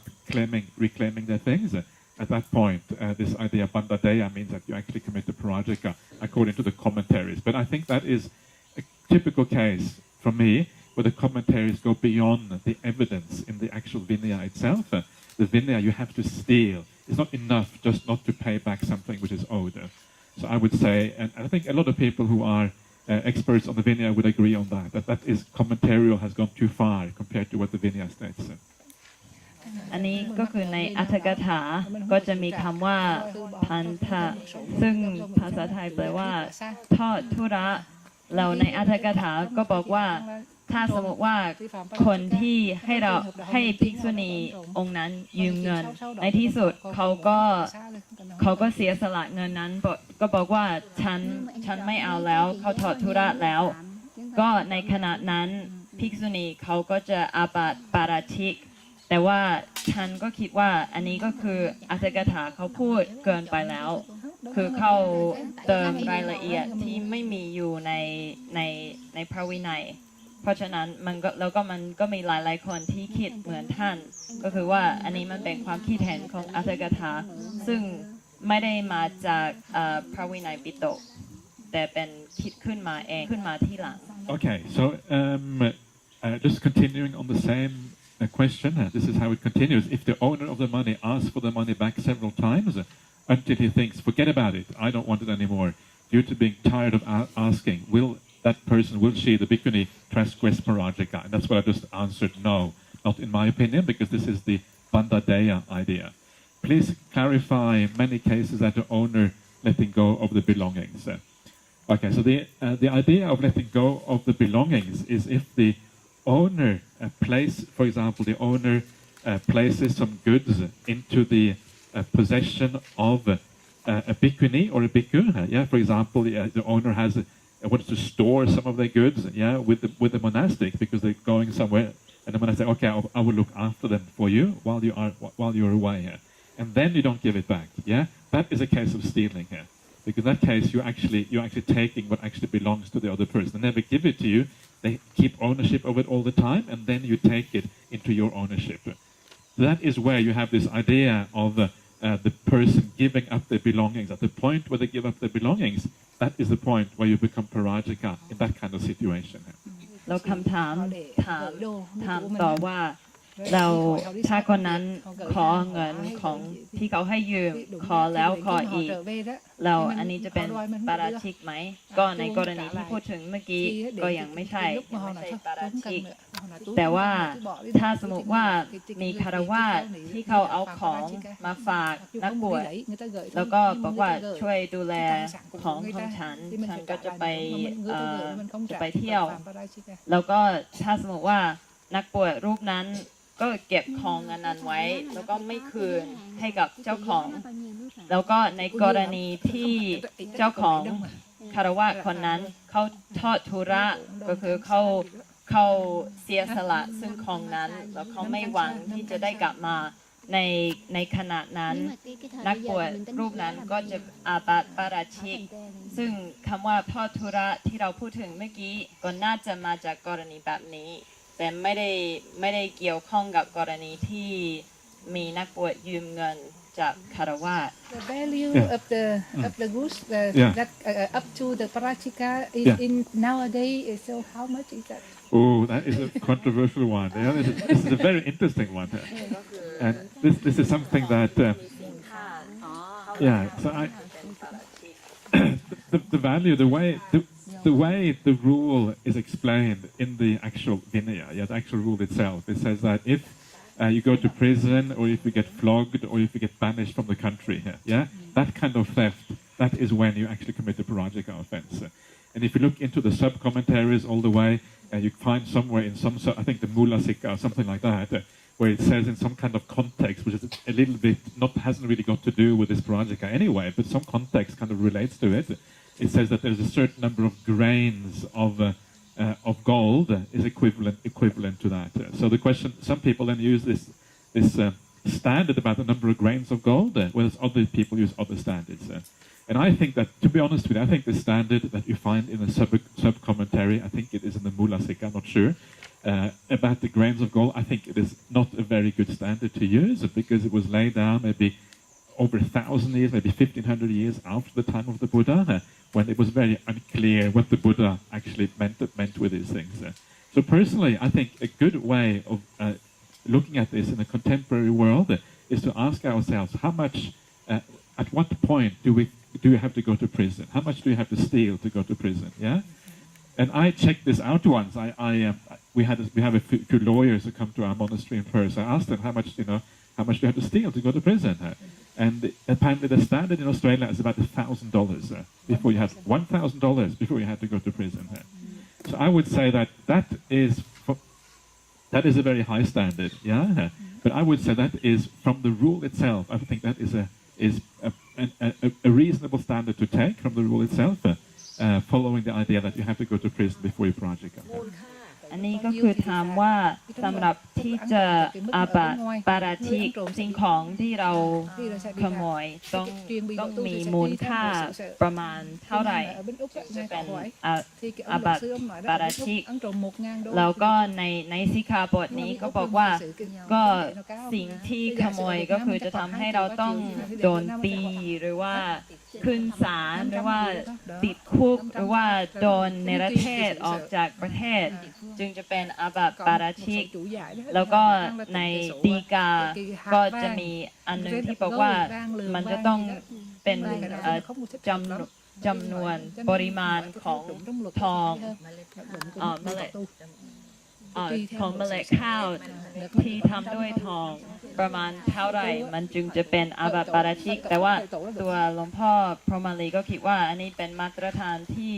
reclaiming their things, at that point, this idea of bandhadeya means that you actually commit a parajika according to the commentaries. But I think that is a typical case for me where the commentaries go beyond the evidence in the actual Vinaya itself. The Vinaya you have to steal. It's not enough just not to pay back something which is owed. So I would say, and I think a lot of people who are experts on the Vinaya would agree on that is commentarial has gone too far compared to what the Vinaya states. อันนี้ก็คือในอัตถกถาก็จะมีคำว่าพันธะซึ่งภาษาไทยแปลว่าทอดทุระเราในอัตถกถาก็บอกว่าถ้าสมมติว่าคนที่ให้ภิกษุณีองค์นั้นยืมเงินในที่สุดเขาก็เสียสละเงินนั้นก็บอกว่าฉันไม่เอาแล้วเขาถอดธุระแล้วก็ในขณะนั้นภิกษุณีเขาก็จะอาบัติปาราชิกแต่ว่าฉันก็คิดว่าอันนี้ก็คืออัตถกถาเขาพูดเกินไปแล้วคือเขาเติมรายละเอียดที่ไม่มีอยู่ในพระวินัยเพราะฉะนั้นมันก็มีหลายคนที่คิดเหมือนท่านก็คือว่าอันนี้มันเป็นความคิดเห็นของอัตถกถาซึ่งไม่ได้มาจากพระวินัยปิฎกแต่เป็นคิดขึ้นมาเองขึ้นมาที่หลัง Okay, so just continuing on the same question, this is how it continues. If the owner of the money asks for the money back several times until he thinks, forget about it, I don't want it anymore, due to being tired of asking, will she, the bhikkhuni, transgress parajika? And that's what I just answered, no, not in my opinion, because this is the bandhadeya idea. Please clarify many cases that the owner letting go of the belongings. Okay, so the idea of letting go of the belongings is if the owner for example, the owner places some goods into the possession of a bhikkhuni or a bhikkhu. For example, the owner wants to store some of their goods, with the monastic because they're going somewhere, and the monastic, okay, I will look after them for you while you're away. And then you don't give it back. That is a case of stealing here. Because in that case, you're actually taking what actually belongs to the other person. They never give it to you. They keep ownership of it all the time, and then you take it into your ownership. That is where you have this idea of the person giving up their belongings. At the point where they give up their belongings, that is the point where you become parajika in that kind of situation. เราคำถามต่อว่าเราถ้าคนนั้นขอเงินของที่เขาให้ยืมขอแล้วขออีกเราอันนี้จะเป็นปาราชิกไหมก็ในกรณีที่พูดถึงเมื่อกี้ก็ยังไม่ใช่ปาราชิกแต่ว่าถ้าสมมติว่ามีคารวะที่เขาเอาของมาฝากนักบวชแล้วก็บอกว่าช่วยดูแลของฉันก็จะไปเที่ยวแล้วก็ถ้าสมมติว่านักบวชรูปนั้นก็เก็บของอันนั้นไว้แล้วก็ไม่คืนให้กับเจ้าของแล้วก็ในกรณีที่เจ้าของคารวะคนนั้นเขาทอดทุระก็คือเขาเสียสละซึ่งของนั้นแล้วเขาไม่หวังที่จะได้กลับมา ในขณะนั้นนักบวชรูปนั้นก็จะอาบัติปาราชิกซึ่งคำว่าพ่อธุระที่เราพูดถึงเมื่อกี้ก็น่าจะมาจากกรณีแบบนี้แต่ไม่ได้เกี่ยวข้องกับกรณีที่มีนักบวชยืมเงินจากคารวะ The value of the goods that up to the parachika is in nowadays. So how much is that? Oh, that is a controversial one. Yeah, this is a very interesting one. And this is something that, so the value, the way the rule is explained in the actual Vinaya, the actual rule itself, it says that if you go to prison, or if you get flogged, or if you get banished from the country, that kind of theft, that is when you actually commit a parajika offense. And if you look into the sub-commentaries all the way, you find somewhere in some, I think the Mulasika or something like that, where it says in some kind of context, which is a little bit, hasn't really got to do with this parajika anyway, but some context kind of relates to it. It says that there's a certain number of grains of gold is equivalent to that. So the question, some people then use this standard about the number of grains of gold, whereas other people use other standards. And I think that, to be honest with you, I think the standard that you find in the sub-commentary, I think it is in the Mulasika, I'm not sure, about the grains of gold, I think it is not a very good standard to use because it was laid down maybe over 1,000 years, maybe 1,500 years after the time of the Buddha, when it was very unclear what the Buddha actually meant with these things. So personally, I think a good way of looking at this in a contemporary world is to ask ourselves how much, at what point do you have to go to prison? How much do you have to steal to go to prison? Yeah. And I checked this out once. We have a few lawyers who come to our monastery in Perth. I asked them how much do you have to steal to go to prison? And apparently the standard in Australia is about $1,000 before you have $1,000 before you have to go to prison. So I would say that is a very high standard, yeah. But I would say that is from the rule itself. I think that is a reasonable standard to take from the rule itself, following the idea that you have to go to prison before you prajika. อันนี้ก็คือถามว่าสำหรับที่จะอาบัติปาราชิกสิ่งของที่เราขโมยต้องมีมูลค่าประมาณเท่าไหร่จะเป็นอาบัติปาราชิกแล้วก็ในสิกขาบทนี้ก็บอกว่าก็สิ่งที่ขโมยก็คือจะทำให้เราต้องโดนตีหรือว่าขึ้นศาลหรือว่าติดคุกหรือว่าโดนเนรเทศออกจากประเทศจึงจะเป็นอาบัติปาราชิกแล้วก็ในฎีกาก็จะมีอันหนึ่งที่บอกว่ามันจะต้องเป็นจำนวนปริมาณของทองเมล็ดของเมล็ดข้าวที่ทำด้วยทองประมาณเท่าไหร่มันจึงจะเป็นอาบัติปาราชิกแต่ว่าตัวหลวงพ่อพรหมาลีก็คิดว่าอันนี้เป็นมาตรฐานที่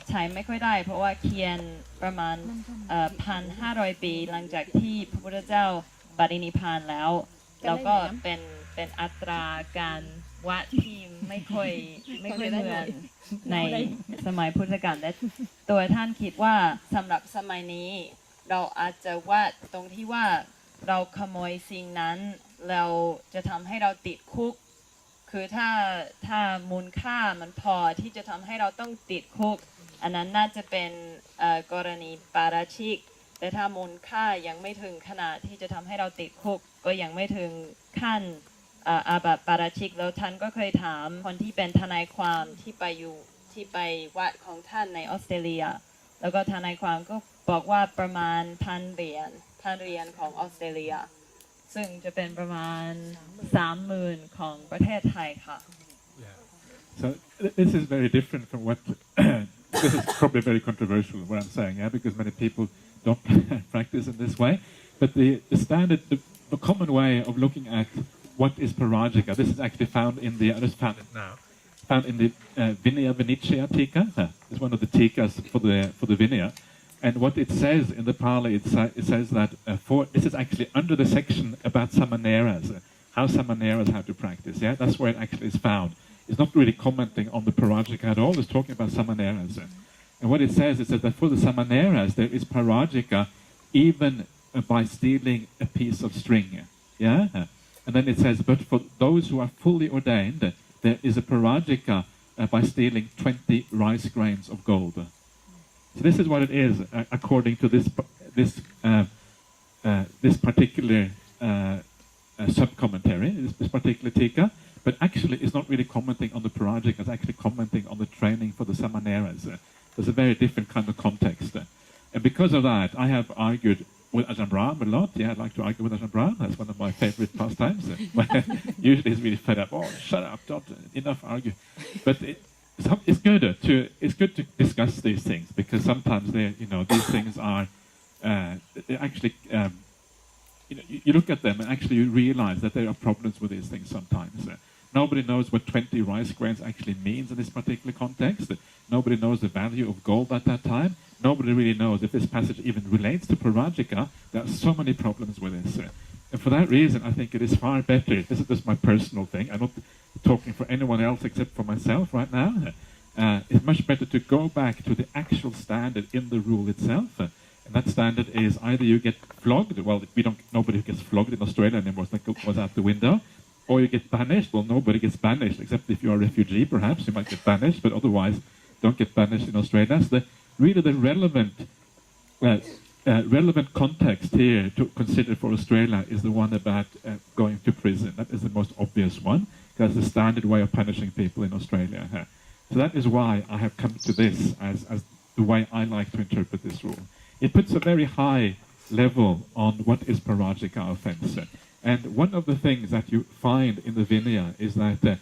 ใช้ไม่ค่อยได้เพราะว่าเขียนประมาณ1,500 ปีหลังจากที่พระพุทธเจ้าปรินิพพานแล้วก็เป็นอัตราการวัดที่ไม่ค่อยเหมือนในสมัยพุทธกาลและตัวท่านคิดว่าสำหรับสมัยนี้เราอาจจะวัดตรงที่ว่าเราขโมยสิ่งนั้นเราจะทำให้เราติดคุกคือถ้ามูลค่ามันพอที่จะทำให้เราต้องติดคุกอันนั้นน่าจะเป็นกรณีปาราชิกแต่ถ้ามูลค่ายังไม่ถึงขนาดที่จะทำให้เราติดคุกก็ยังไม่ถึงขั้นอาบัติปาราชิกแล้วท่านก็เคยถามคนที่เป็นทนายความที่ไปวัดของท่านในออสเตรเลียแล้วก็ทนายความก็บอกว่าประมาณ1,000 เหรียญของออสเตรเลียซึ่งจะเป็นประมาณ 30,000 ของประเทศไทยค่ะ So this is very different from what this is probably very controversial what I'm saying, because many people don't practice in this way. But the standard, the common way of looking at what is parajika, this is actually found in the, I just found it now, found in the Vinaya Vinicaya Tika. It's one of the tikas for the Vinaya. And what it says in the Pali, it says that this is actually under the section about samaneras, how samaneras have to practice. Yeah, that's where it actually is found. It's not really commenting on the parajika at all. It's talking about samaneras. And what it says that for the samaneras, there is parajika even by stealing a piece of string. Yeah, And then it says, but for those who are fully ordained, there is a parajika by stealing 20 rice grains of gold. So this is what it is, according to this particular sub-commentary, this particular tika. But actually, it's not really commenting on the parajika, it's actually commenting on the training for the samaneras. There's a very different kind of context. And because of that, I have argued with Ajahn Brahmali a lot. Yeah, I'd like to argue with Ajahn Brahmali. That's one of my favorite pastimes. Usually he's really fed up. Oh, shut up, don't, enough argue. But it's good to discuss these things, because sometimes these things are actually you look at them and actually you realize that there are problems with these things sometimes. Nobody knows what 20 rice grains actually means in this particular context. Nobody knows the value of gold at that time. Nobody really knows if this passage even relates to parajika. There are so many problems with this. And for that reason, I think it is far better. This is just my personal thing. I'm not talking for anyone else except for myself right now. It's much better to go back to the actual standard in the rule itself. And that standard is either you get flogged. Well, nobody gets flogged in Australia anymore. So that goes out the window. Or you get banished. Well, nobody gets banished, except if you're a refugee, perhaps you might get banished, but otherwise don't get banished in Australia. So the relevant context here to consider for Australia is the one about going to prison. That is the most obvious one, because the standard way of punishing people in Australia. So that is why I have come to this as the way I like to interpret this rule. It puts a very high level on what is parajika offense. And one of the things that you find in the Vinaya is that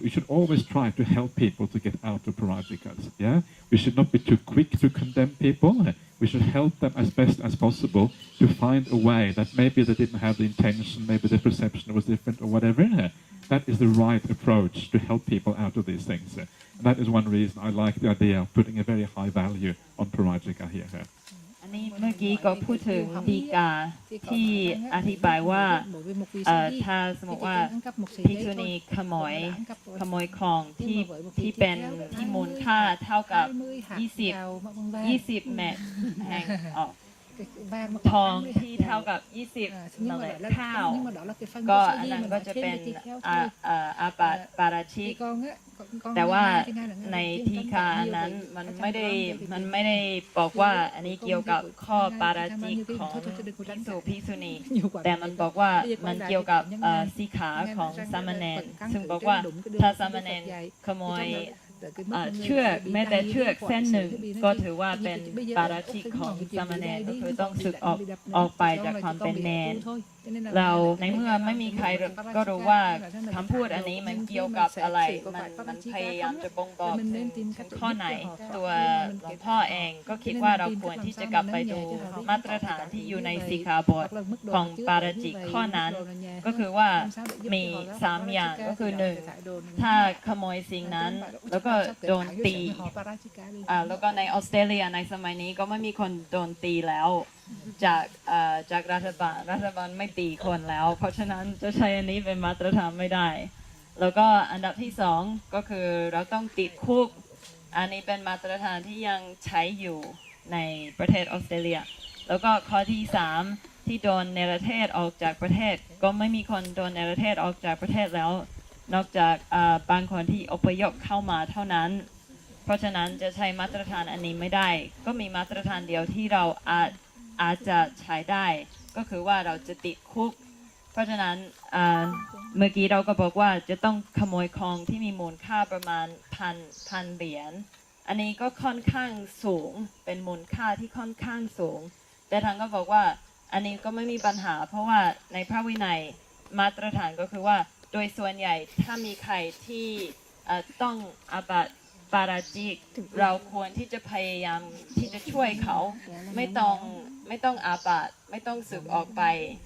we should always try to help people to get out of parajikas. Yeah, we should not be too quick to condemn people. We should help them as best as possible to find a way that maybe they didn't have the intention, maybe the perception was different or whatever. That is the right approach to help people out of these things. And that is one reason I like the idea of putting a very high value on parajika here. อันนี้เมื่อกี้ก็พูดถึงฎีกาที่อธิบายว่าถ้าสมมติว่าภิกษุณีขโมยของที่เป็นที่มูลค่าเท่ากับ20 เม็ดแห่งทองที่เท่ากับ20นั่นแหละข้าวก็อันนั้นก็จะเป็นอาบัติปาราชิกแต่ว่าในทีฆานั้นมันไม่ได้บอกว่าอันนี้เกี่ยวกับข้อปาราชิกของภิกษุณีแต่มันบอกว่ามันเกี่ยวกับสีขาของสามเณรซึ่งบอกว่าถ้าสามเณรขโมยเชือกแม้แต่เชือกเส้นหนึ่งก็ถือว่าเป็นปาราชิกของสามเณรก็คือต้องสึกออกไปจากความเป็นเณรเราในเมื่อไม่มีใครก็รู้ว่าคำพูดอันนี้มันเกี่ยวกับอะไรมันพยายามจะบ่งบอกถึงข้อไหนตัวหลวงพ่อเองก็คิดว่าเราควรที่จะกลับไปดูมาตรฐานที่อยู่ในสิกขาบทของปาราชิกข้อนั้นก็คือว่ามี3อย่างก็คือ1ถ้าขโมยสิ่งนั้นแล้วก็โดนตีแล้วก็ในออสเตรเลียในสมัยนี้ก็ไม่มีคนโดนตีแล้วจากรัฐบาลไม่ตีคนแล้วเพราะฉะนั้นจะใช้อันนี้เป็นมาตรฐานไม่ได้แล้วก็อันดับที่2ก็คือเราต้องติดคุกอันนี้เป็นมาตรฐานที่ยังใช้อยู่ในประเทศออสเตรเลียแล้วก็ข้อที่3ที่โดนเนรเทศออกจากประเทศก็ไม่มีคนโดนเนรเทศออกจากประเทศแล้วนอกจากบางคนที่อพยพเข้ามาเท่านั้นเพราะฉะนั้นจะใช้มาตรฐานอันนี้ไม่ได้ก็มีมาตรฐานเดียวที่เราอาจจะใช้ได้ก็คือว่าเราจะติดคุกเพราะฉะนั้นเมื่อกี้เราก็บอกว่าจะต้องขโมยของที่มีมูลค่าประมาณพันเหรียญอันนี้ก็ค่อนข้างสูงเป็นมูลค่าที่ค่อนข้างสูงแต่ทางก็บอกว่าอันนี้ก็ไม่มีปัญหาเพราะว่าในพระวินัยมาตรฐานก็คือว่าโดยส่วนใหญ่ถ้ามีใครที่ต้องอาบัติปาราชิกเราควรที่จะพยายามที่จะช่วยเขาไม่ต้องอาบัติไม่ต้องสึกออกไป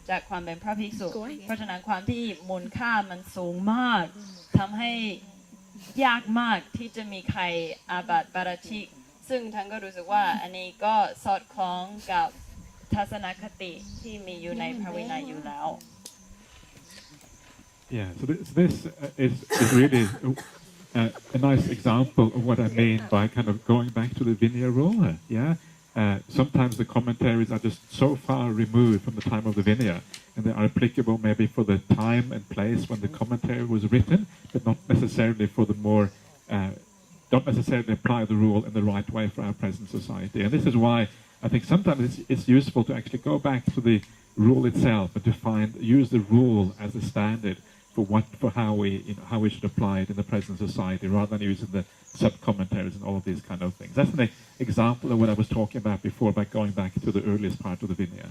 จากความเป็นพระภิกษุเพราะฉะนั้นความที่มูลค่ามันสูงมากทำให้ยากมากที่จะมีใครอาบัติปาราชิกซึ่งท่านก็รู้สึกว่าอันนี้ก็สอดคล้องกับทัศนคติที่มีอยู่ในพระวินัยอยู่แล้ว Yeah, so this is really a nice example of what I mean by kind of going back to the Vinaya rule. Yeah, sometimes the commentaries are just so far removed from the time of the Vinaya, and they are applicable maybe for the time and place when the commentary was written, but not necessarily for the more, don't necessarily apply the rule in the right way for our present society. And this is why I think sometimes it's useful to actually go back to the rule itself and to use the rule as a standard for how we should apply it in the present society, rather than using the sub-commentaries and all of these kind of things. That's an example of what I was talking about before by going back to the earliest part of the Vinaya.